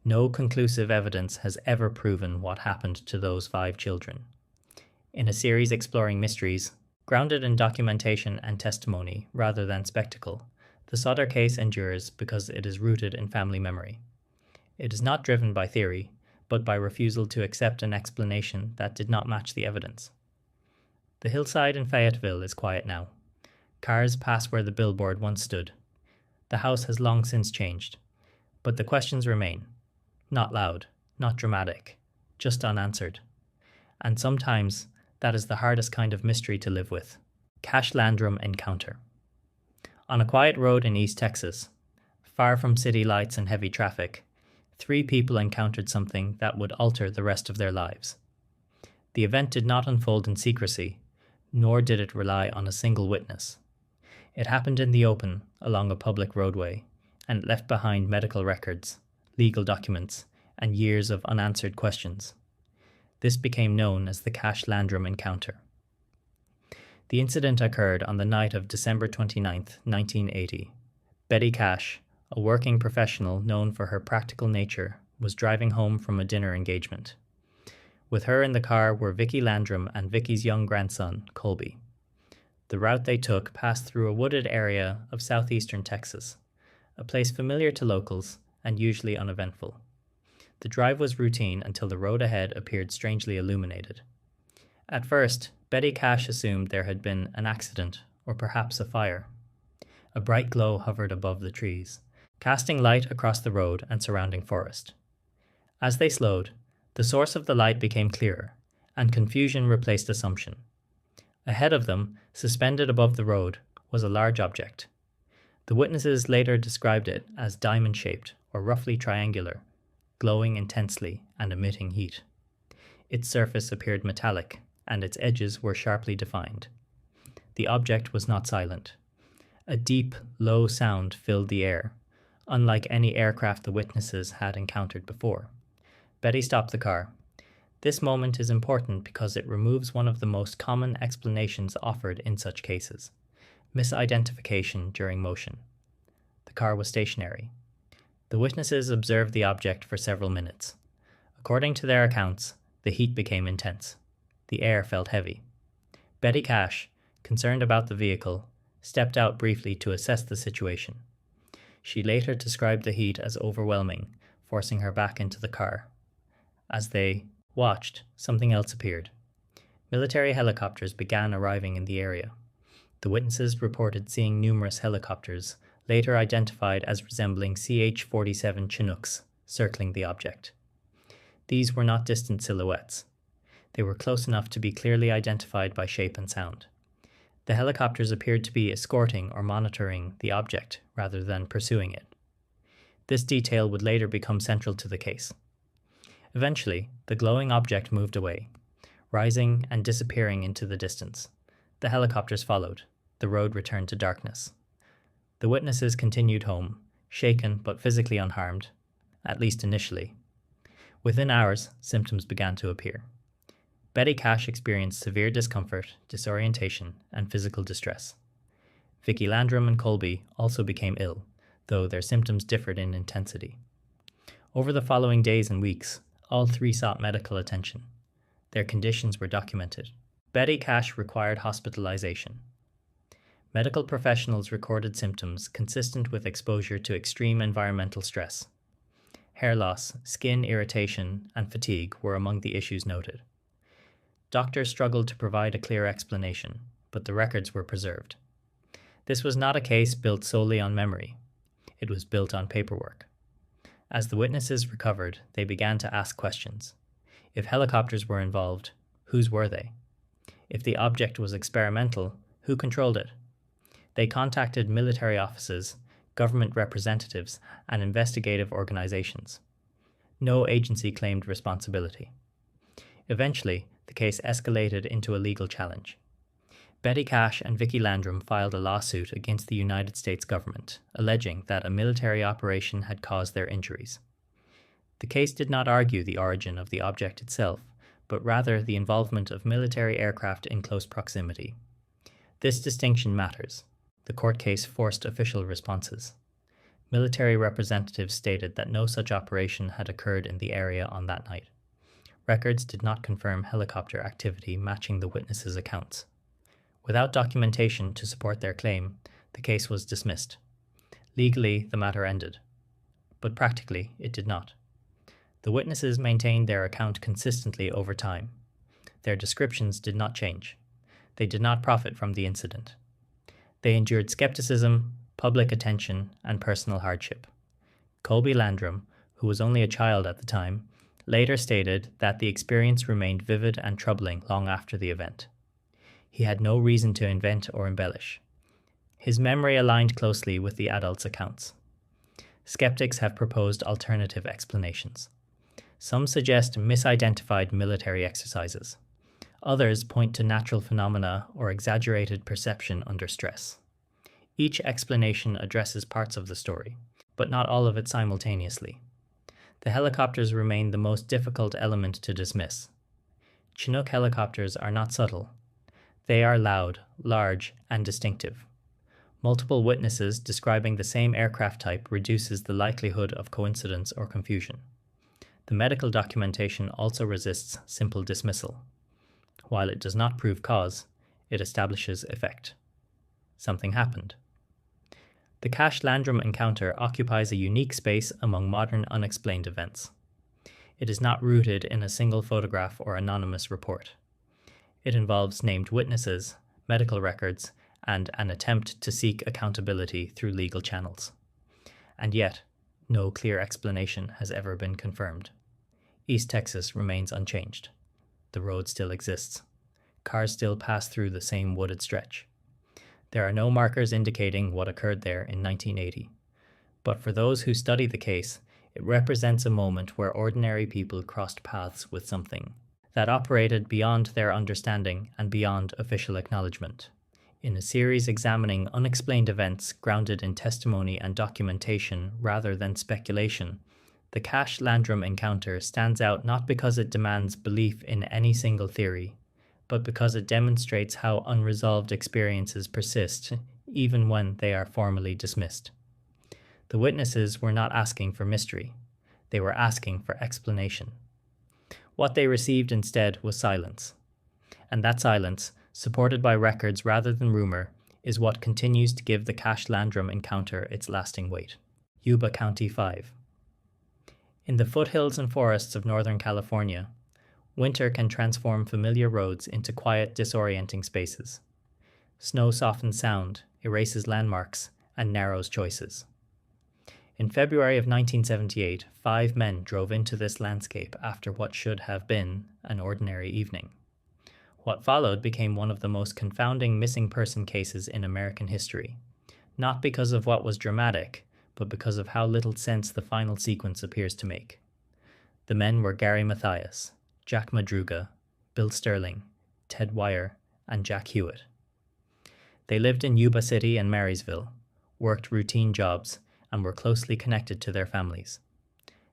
No conclusive evidence has ever proven what happened to those 5 children. In a series exploring mysteries, grounded in documentation and testimony rather than spectacle, the Sodder case endures because it is rooted in family memory. It is not driven by theory, but by refusal to accept an explanation that did not match the evidence. The hillside in Fayetteville is quiet now. Cars pass where the billboard once stood. The house has long since changed, but the questions remain. Not loud, not dramatic, just unanswered. And sometimes that is the hardest kind of mystery to live with. Cash Landrum encounter. On a quiet road in East Texas, far from city lights and heavy traffic, 3 people encountered something that would alter the rest of their lives. The event did not unfold in secrecy, nor did it rely on a single witness. It happened in the open, along a public roadway, and left behind medical records, legal documents, and years of unanswered questions. This became known as the Cash Landrum encounter. The incident occurred on the night of December 29, 1980. Betty Cash, a working professional known for her practical nature, was driving home from a dinner engagement. With her in the car were Vicki Landrum and Vicki's young grandson, Colby. The route they took passed through a wooded area of southeastern Texas, a place familiar to locals and usually uneventful. The drive was routine until the road ahead appeared strangely illuminated. At first, Betty Cash assumed there had been an accident or perhaps a fire. A bright glow hovered above the trees, casting light across the road and surrounding forest. As they slowed, the source of the light became clearer, and confusion replaced assumption. Ahead of them, suspended above the road, was a large object. The witnesses later described it as diamond-shaped or roughly triangular, glowing intensely and emitting heat. Its surface appeared metallic, and its edges were sharply defined. The object was not silent. A deep, low sound filled the air, unlike any aircraft the witnesses had encountered before. Betty stopped the car. This moment is important because it removes one of the most common explanations offered in such cases: misidentification during motion. The car was stationary. The witnesses observed the object for several minutes. According to their accounts, the heat became intense. The air felt heavy. Betty Cash, concerned about the vehicle, stepped out briefly to assess the situation. She later described the heat as overwhelming, forcing her back into the car. As they watched, something else appeared. Military helicopters began arriving in the area. The witnesses reported seeing numerous helicopters, later identified as resembling CH-47 Chinooks, circling the object. These were not distant silhouettes. They were close enough to be clearly identified by shape and sound. The helicopters appeared to be escorting or monitoring the object rather than pursuing it. This detail would later become central to the case. Eventually, the glowing object moved away, rising and disappearing into the distance. The helicopters followed. The road returned to darkness. The witnesses continued home, shaken but physically unharmed, at least initially. Within hours, symptoms began to appear. Betty Cash experienced severe discomfort, disorientation, and physical distress. Vicki Landrum and Colby also became ill, though their symptoms differed in intensity. Over the following days and weeks, all 3 sought medical attention. Their conditions were documented. Betty Cash required hospitalization. Medical professionals recorded symptoms consistent with exposure to extreme environmental stress. Hair loss, skin irritation, and fatigue were among the issues noted. Doctors struggled to provide a clear explanation, but the records were preserved. This was not a case built solely on memory. It was built on paperwork. As the witnesses recovered, they began to ask questions. If helicopters were involved, whose were they? If the object was experimental, who controlled it? They contacted military offices, government representatives, and investigative organizations. No agency claimed responsibility. Eventually, the case escalated into a legal challenge. Betty Cash and Vicki Landrum filed a lawsuit against the United States government, alleging that a military operation had caused their injuries. The case did not argue the origin of the object itself, but rather the involvement of military aircraft in close proximity. This distinction matters. The court case forced official responses. Military representatives stated that no such operation had occurred in the area on that night. Records did not confirm helicopter activity matching the witnesses' accounts. Without documentation to support their claim, the case was dismissed. Legally, the matter ended, but practically, it did not. The witnesses maintained their account consistently over time. Their descriptions did not change. They did not profit from the incident. They endured skepticism, public attention, and personal hardship. Colby Landrum, who was only a child at the time, later stated that the experience remained vivid and troubling long after the event. He had no reason to invent or embellish. His memory aligned closely with the adults' accounts. Skeptics have proposed alternative explanations. Some suggest misidentified military exercises. Others point to natural phenomena or exaggerated perception under stress. Each explanation addresses parts of the story, but not all of it simultaneously. The helicopters remain the most difficult element to dismiss. Chinook helicopters are not subtle. They are loud, large, and distinctive. Multiple witnesses describing the same aircraft type reduces the likelihood of coincidence or confusion. The medical documentation also resists simple dismissal. While it does not prove cause, it establishes effect. Something happened. The Cash-Landrum encounter occupies a unique space among modern unexplained events. It is not rooted in a single photograph or anonymous report. It involves named witnesses, medical records, and an attempt to seek accountability through legal channels. And yet, no clear explanation has ever been confirmed. East Texas remains unchanged. The road still exists. Cars still pass through the same wooded stretch. There are no markers indicating what occurred there in 1980. But for those who study the case, it represents a moment where ordinary people crossed paths with something that operated beyond their understanding and beyond official acknowledgement. In a series examining unexplained events grounded in testimony and documentation rather than speculation, the Cash-Landrum encounter stands out not because it demands belief in any single theory, but because it demonstrates how unresolved experiences persist even when they are formally dismissed. The witnesses were not asking for mystery. They were asking for explanation. What they received instead was silence. And that silence, supported by records rather than rumor, is what continues to give the Cash-Landrum encounter its lasting weight. Yuba County 5. In the foothills and forests of Northern California, winter can transform familiar roads into quiet, disorienting spaces. Snow softens sound, erases landmarks, and narrows choices. In February of 1978, 5 men drove into this landscape after what should have been an ordinary evening. What followed became one of the most confounding missing person cases in American history, not because of what was dramatic, but because of how little sense the final sequence appears to make. The men were Gary Mathias, Jack Madruga, Bill Sterling, Ted Wire, and Jack Hewitt. They lived in Yuba City and Marysville, worked routine jobs, and were closely connected to their families.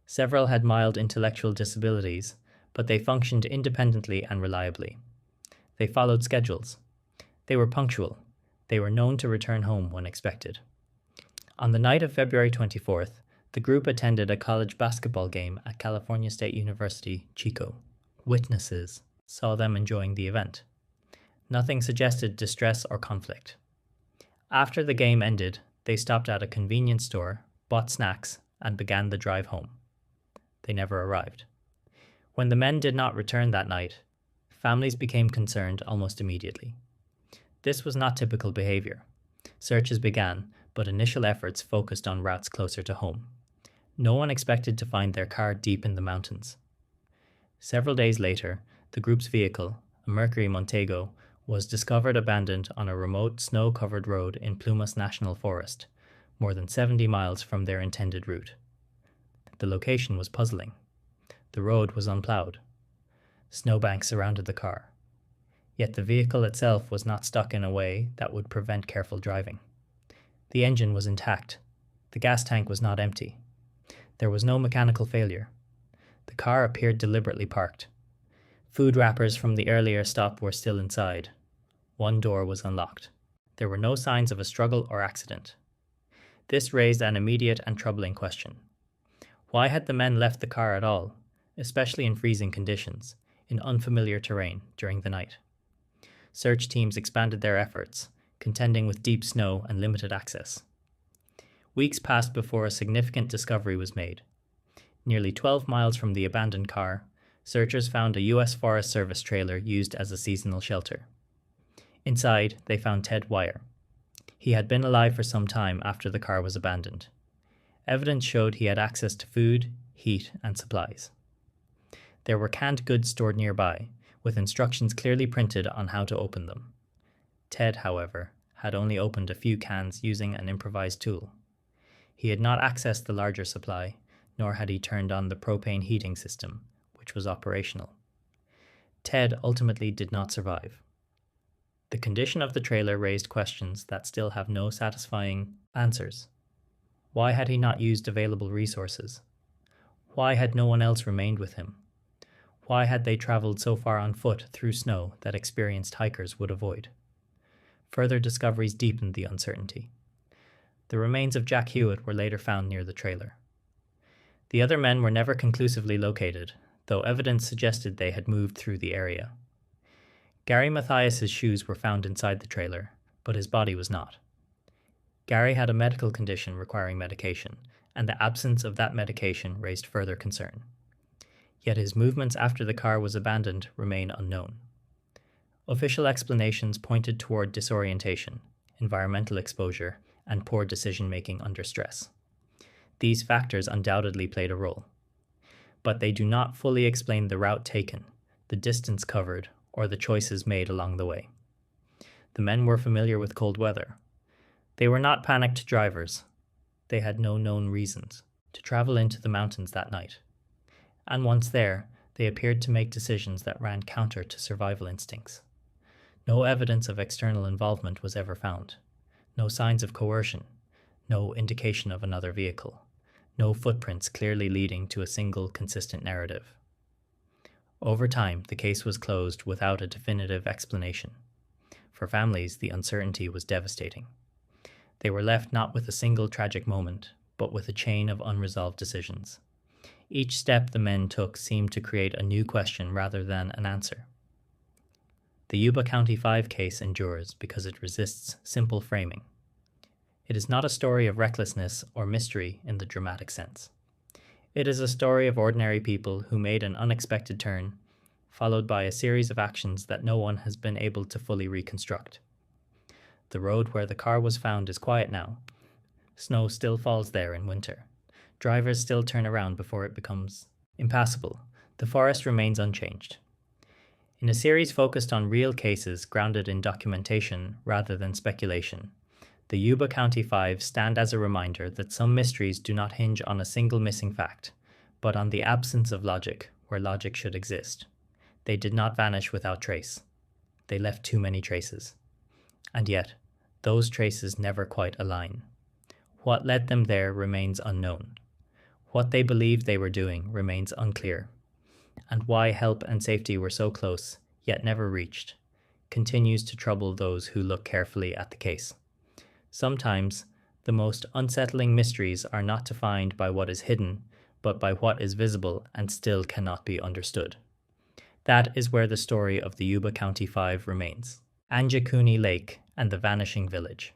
Several had mild intellectual disabilities, but they functioned independently and reliably. They followed schedules. They were punctual. They were known to return home when expected. On the night of February 24th, the group attended a college basketball game at California State University, Chico. Witnesses saw them enjoying the event. Nothing suggested distress or conflict. After the game ended, they stopped at a convenience store, bought snacks, and began the drive home. They never arrived. When the men did not return that night, families became concerned almost immediately. This was not typical behavior. Searches began, but initial efforts focused on routes closer to home. No one expected to find their car deep in the mountains. Several days later, the group's vehicle, a Mercury Montego, was discovered abandoned on a remote snow-covered road in Plumas National Forest, more than 70 miles from their intended route. The location was puzzling. The road was unplowed. Snowbanks surrounded the car. Yet the vehicle itself was not stuck in a way that would prevent careful driving. The engine was intact. The gas tank was not empty. There was no mechanical failure. The car appeared deliberately parked. Food wrappers from the earlier stop were still inside. One door was unlocked. There were no signs of a struggle or accident. This raised an immediate and troubling question. Why had the men left the car at all, especially in freezing conditions, in unfamiliar terrain during the night? Search teams expanded their efforts, contending with deep snow and limited access. Weeks passed before a significant discovery was made. Nearly 12 miles from the abandoned car, searchers found a U.S. Forest Service trailer used as a seasonal shelter. Inside, they found Ted Wire. He had been alive for some time after the car was abandoned. Evidence showed he had access to food, heat, and supplies. There were canned goods stored nearby, with instructions clearly printed on how to open them. Ted, however, had only opened a few cans using an improvised tool. He had not accessed the larger supply, nor had he turned on the propane heating system, which was operational. Ted ultimately did not survive. The condition of the trailer raised questions that still have no satisfying answers. Why had he not used available resources? Why had no one else remained with him? Why had they traveled so far on foot through snow that experienced hikers would avoid? Further discoveries deepened the uncertainty. The remains of Jack Hewitt were later found near the trailer. The other men were never conclusively located, though evidence suggested they had moved through the area. Gary Mathias's shoes were found inside the trailer, but his body was not. Gary had a medical condition requiring medication, and the absence of that medication raised further concern. Yet his movements after the car was abandoned remain unknown. Official explanations pointed toward disorientation, environmental exposure, and poor decision-making under stress. These factors undoubtedly played a role, but they do not fully explain the route taken, the distance covered, or the choices made along the way. The men were familiar with cold weather. They were not panicked drivers. They had no known reasons to travel into the mountains that night. And once there, they appeared to make decisions that ran counter to survival instincts. No evidence of external involvement was ever found. No signs of coercion. No indication of another vehicle. No footprints clearly leading to a single consistent narrative. Over time, the case was closed without a definitive explanation. For families, the uncertainty was devastating. They were left not with a single tragic moment, but with a chain of unresolved decisions. Each step the men took seemed to create a new question rather than an answer. The Yuba County 5 case endures because it resists simple framing. It is not a story of recklessness or mystery in the dramatic sense. It is a story of ordinary people who made an unexpected turn, followed by a series of actions that no one has been able to fully reconstruct. The road where the car was found is quiet now. Snow still falls there in winter. Drivers still turn around before it becomes impassable. The forest remains unchanged. In a series focused on real cases grounded in documentation rather than speculation, the Yuba County 5 stand as a reminder that some mysteries do not hinge on a single missing fact, but on the absence of logic where logic should exist. They did not vanish without trace. They left too many traces. And yet, those traces never quite align. What led them there remains unknown. What they believed they were doing remains unclear. And why help and safety were so close, yet never reached, continues to trouble those who look carefully at the case. Sometimes, the most unsettling mysteries are not defined by what is hidden, but by what is visible and still cannot be understood. That is where the story of the Yuba County 5 remains. Anjikuni Lake and the Vanishing Village.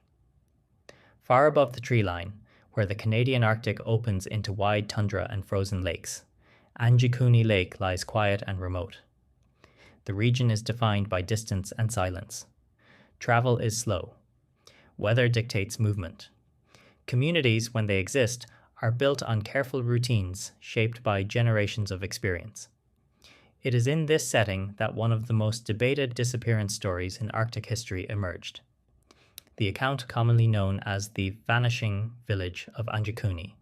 Far above the tree line, where the Canadian Arctic opens into wide tundra and frozen lakes, Anjikuni Lake lies quiet and remote. The region is defined by distance and silence. Travel is slow. Weather dictates movement. Communities, when they exist, are built on careful routines shaped by generations of experience. It is in this setting that one of the most debated disappearance stories in Arctic history emerged. The account, commonly known as the Vanishing Village of Anjikuni,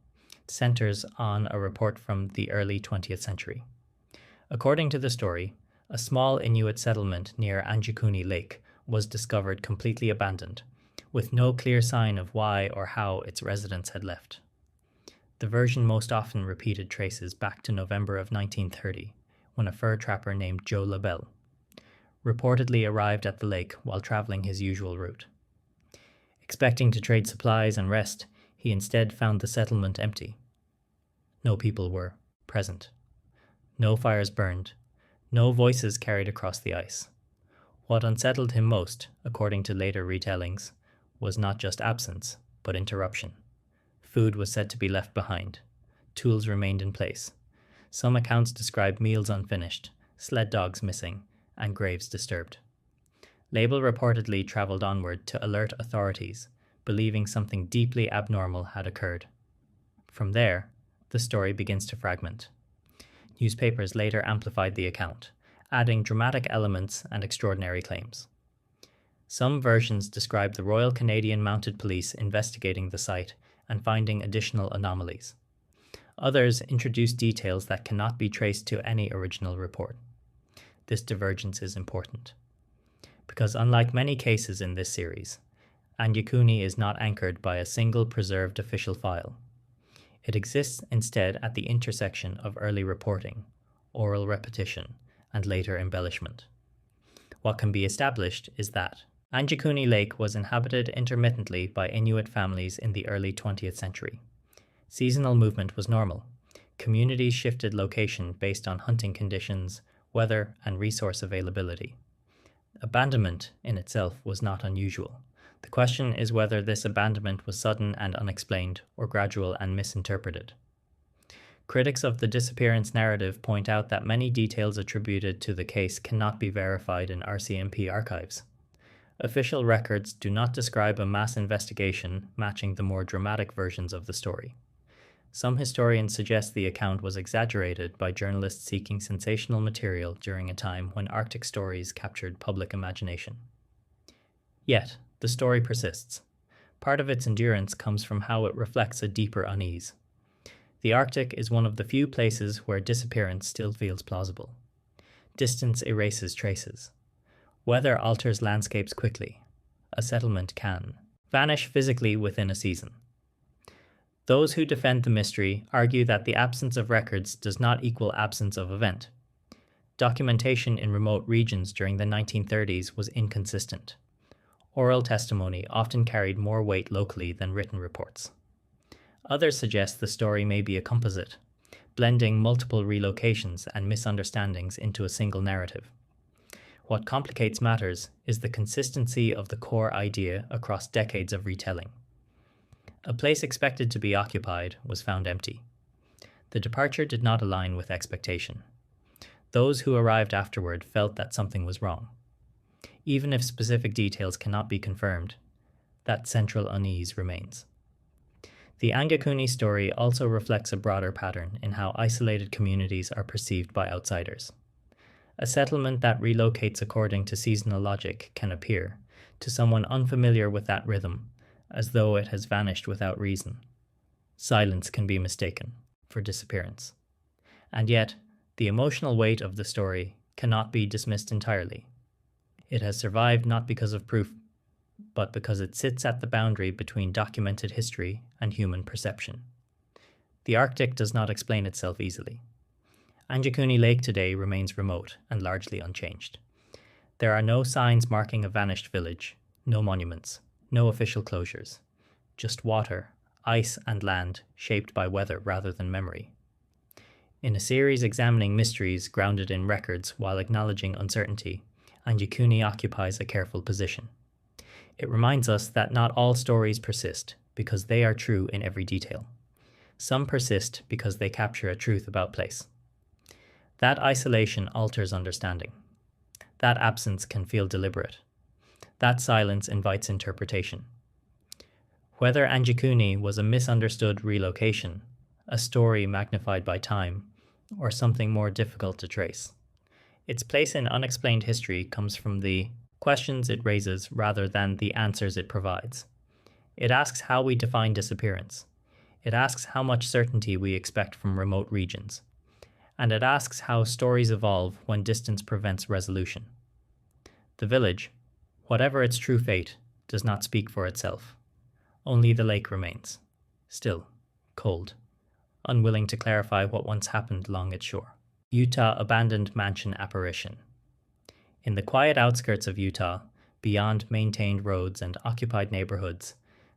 centers on a report from the early 20th century. According to the story, a small Inuit settlement near Anjikuni Lake was discovered completely abandoned, with no clear sign of why or how its residents had left. The version most often repeated traces back to November of 1930, when a fur trapper named Joe LaBelle reportedly arrived at the lake while traveling his usual route. Expecting to trade supplies and rest, he instead found the settlement empty. No people were present. No fires burned. No voices carried across the ice. What unsettled him most, according to later retellings, was not just absence, but interruption. Food was said to be left behind. Tools remained in place. Some accounts describe meals unfinished, sled dogs missing, and graves disturbed. Label reportedly travelled onward to alert authorities, believing something deeply abnormal had occurred. From there, the story begins to fragment. Newspapers later amplified the account, adding dramatic elements and extraordinary claims. Some versions describe the Royal Canadian Mounted Police investigating the site and finding additional anomalies. Others introduce details that cannot be traced to any original report. This divergence is important, because unlike many cases in this series, Anyakuni is not anchored by a single preserved official file. It exists instead at the intersection of early reporting, oral repetition, and later embellishment. What can be established is that Anyakuni Lake was inhabited intermittently by Inuit families in the early 20th century. Seasonal movement was normal. Communities shifted location based on hunting conditions, weather, and resource availability. Abandonment in itself was not unusual. The question is whether this abandonment was sudden and unexplained, or gradual and misinterpreted. Critics of the disappearance narrative point out that many details attributed to the case cannot be verified in RCMP archives. Official records do not describe a mass investigation matching the more dramatic versions of the story. Some historians suggest the account was exaggerated by journalists seeking sensational material during a time when Arctic stories captured public imagination. Yet, the story persists. Part of its endurance comes from how it reflects a deeper unease. The Arctic is one of the few places where disappearance still feels plausible. Distance erases traces. Weather alters landscapes quickly. A settlement can vanish physically within a season. Those who defend the mystery argue that the absence of records does not equal absence of event. Documentation in remote regions during the 1930s was inconsistent. Oral testimony often carried more weight locally than written reports. Others suggest the story may be a composite, blending multiple relocations and misunderstandings into a single narrative. What complicates matters is the consistency of the core idea across decades of retelling. A place expected to be occupied was found empty. The departure did not align with expectation. Those who arrived afterward felt that something was wrong. Even if specific details cannot be confirmed, that central unease remains. The Anyakuni story also reflects a broader pattern in how isolated communities are perceived by outsiders. A settlement that relocates according to seasonal logic can appear, to someone unfamiliar with that rhythm, as though it has vanished without reason. Silence can be mistaken for disappearance. And yet, the emotional weight of the story cannot be dismissed entirely. It has survived not because of proof, but because it sits at the boundary between documented history and human perception. The Arctic does not explain itself easily. Anyakuni Lake today remains remote and largely unchanged. There are no signs marking a vanished village, no monuments, no official closures, just water, ice, and land shaped by weather rather than memory. In a series examining mysteries grounded in records while acknowledging uncertainty, Anyakuni occupies a careful position. It reminds us that not all stories persist because they are true in every detail. Some persist because they capture a truth about place. That isolation alters understanding. That absence can feel deliberate. That silence invites interpretation. Whether Anyakuni was a misunderstood relocation, a story magnified by time, or something more difficult to trace, its place in unexplained history comes from the questions it raises rather than the answers it provides. It asks how we define disappearance. It asks how much certainty we expect from remote regions. And it asks how stories evolve when distance prevents resolution. The village, whatever its true fate, does not speak for itself. Only the lake remains, still, cold, unwilling to clarify what once happened along its shore. Utah abandoned mansion apparition. In the quiet outskirts of Utah, beyond maintained roads and occupied neighborhoods,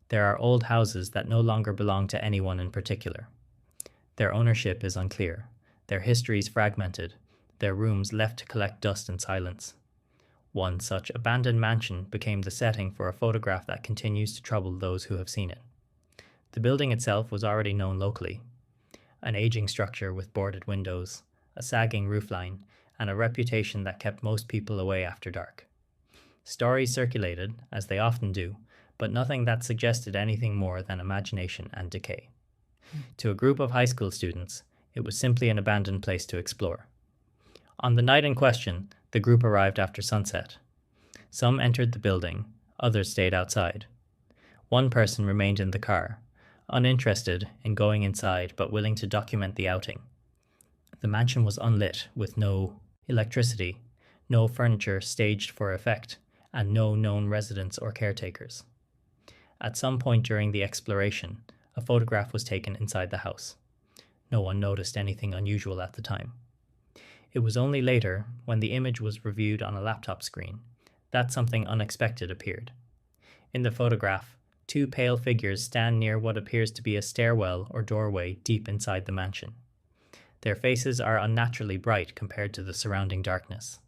there are old houses that no longer belong to anyone in particular. Their ownership is unclear, their histories fragmented, their rooms left to collect dust in silence. One such abandoned mansion became the setting for a photograph that continues to trouble those who have seen it. The building itself was already known locally. An aging structure with boarded windows, a sagging roofline, and a reputation that kept most people away after dark. Stories circulated, as they often do, but nothing that suggested anything more than imagination and decay. To a group of high school students, it was simply an abandoned place to explore. On the night in question, the group arrived after sunset. Some entered the building, others stayed outside. One person remained in the car, uninterested in going inside but willing to document the outing. The mansion was unlit, with no electricity, no furniture staged for effect, and no known residents or caretakers. At some point during the exploration, a photograph was taken inside the house. No one noticed anything unusual at the time. It was only later, when the image was reviewed on a laptop screen, that something unexpected appeared. In the photograph, two pale figures stand near what appears to be a stairwell or doorway deep inside the mansion. Their faces are unnaturally bright compared to the surrounding darkness,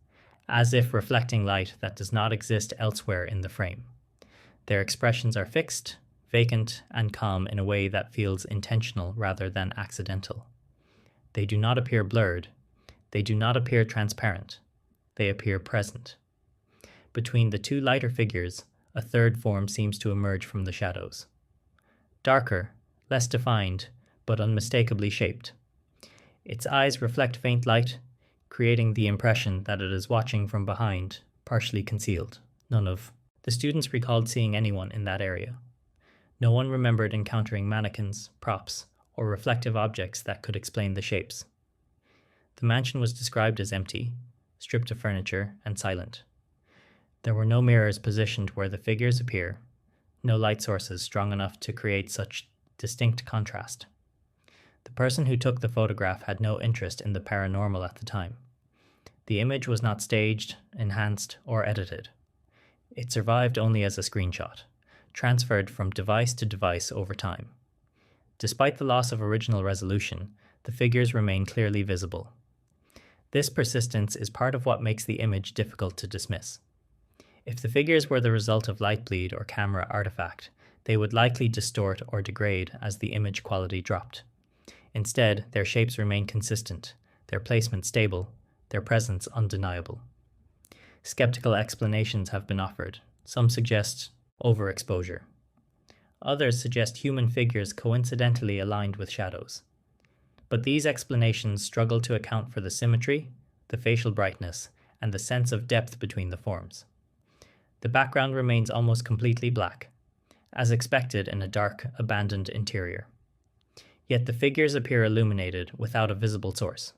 as if reflecting light that does not exist elsewhere in the frame. Their expressions are fixed, vacant, and calm in a way that feels intentional rather than accidental. They do not appear blurred. They do not appear transparent. They appear present. Between the two lighter figures, a third form seems to emerge from the shadows. Darker, less defined, but unmistakably shaped. Its eyes reflect faint light, creating the impression that it is watching from behind, partially concealed. None of the students recalled seeing anyone in that area. No one remembered encountering mannequins, props, or reflective objects that could explain the shapes. The mansion was described as empty, stripped of furniture, and silent. There were no mirrors positioned where the figures appear, no light sources strong enough to create such distinct contrast. The person who took the photograph had no interest in the paranormal at the time. The image was not staged, enhanced, or edited. It survived only as a screenshot, transferred from device to device over time. Despite the loss of original resolution, the figures remain clearly visible. This persistence is part of what makes the image difficult to dismiss. If the figures were the result of light bleed or camera artifact, they would likely distort or degrade as the image quality dropped. Instead, their shapes remain consistent, their placement stable, their presence undeniable. Skeptical explanations have been offered. Some suggest overexposure. Others suggest human figures coincidentally aligned with shadows. But these explanations struggle to account for the symmetry, the facial brightness, and the sense of depth between the forms. The background remains almost completely black, as expected in a dark, abandoned interior. Yet the figures appear illuminated without a visible source.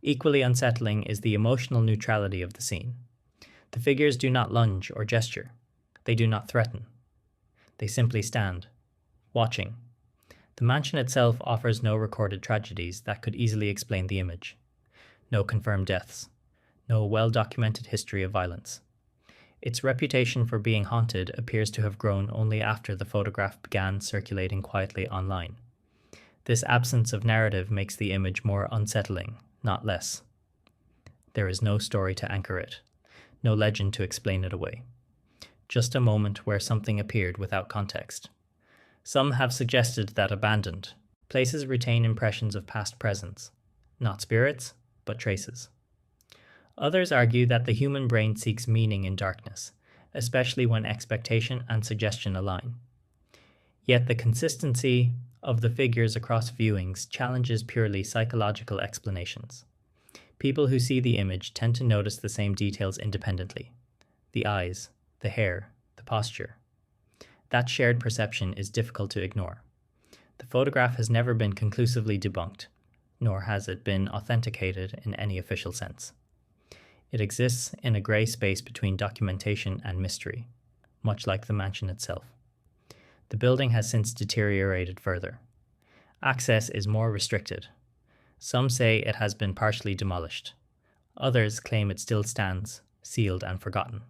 Equally unsettling is the emotional neutrality of the scene. The figures do not lunge or gesture. They do not threaten. They simply stand, watching. The mansion itself offers no recorded tragedies that could easily explain the image. No confirmed deaths. No well-documented history of violence. Its reputation for being haunted appears to have grown only after the photograph began circulating quietly online. This absence of narrative makes the image more unsettling, not less. There is no story to anchor it, no legend to explain it away. Just a moment where something appeared without context. Some have suggested that abandoned places retain impressions of past presence, not spirits, but traces. Others argue that the human brain seeks meaning in darkness, especially when expectation and suggestion align. Yet the consistency of the figures across viewings challenges purely psychological explanations. People who see the image tend to notice the same details independently: the eyes, the hair, the posture. That shared perception is difficult to ignore. The photograph has never been conclusively debunked, nor has it been authenticated in any official sense. It exists in a grey space between documentation and mystery, much like the mansion itself. The building has since deteriorated further. Access is more restricted. Some say it has been partially demolished. Others claim it still stands, sealed and forgotten.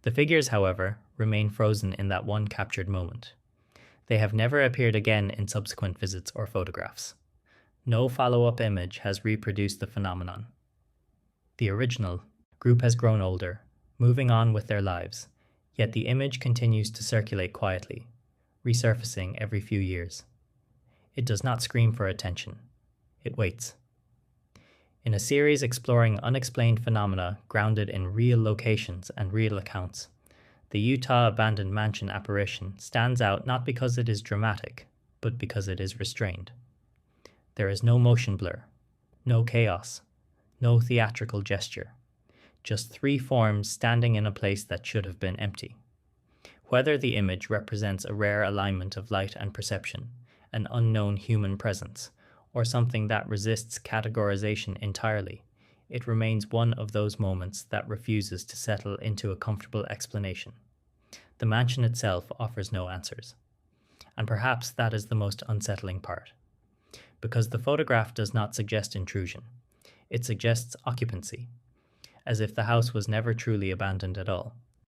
The figures, however, remain frozen in that one captured moment. They have never appeared again in subsequent visits or photographs. No follow-up image has reproduced the phenomenon. The original group has grown older, moving on with their lives, yet the image continues to circulate quietly, resurfacing every few years. It does not scream for attention. It waits. In a series exploring unexplained phenomena grounded in real locations and real accounts, the Utah abandoned mansion apparition stands out not because it is dramatic, but because it is restrained. There is no motion blur, no chaos, no theatrical gesture, just three forms standing in a place that should have been empty. Whether the image represents a rare alignment of light and perception, an unknown human presence, or something that resists categorization entirely, it remains one of those moments that refuses to settle into a comfortable explanation. The mansion itself offers no answers. And perhaps that is the most unsettling part. Because the photograph does not suggest intrusion. It suggests occupancy, as if the house was never truly abandoned at all.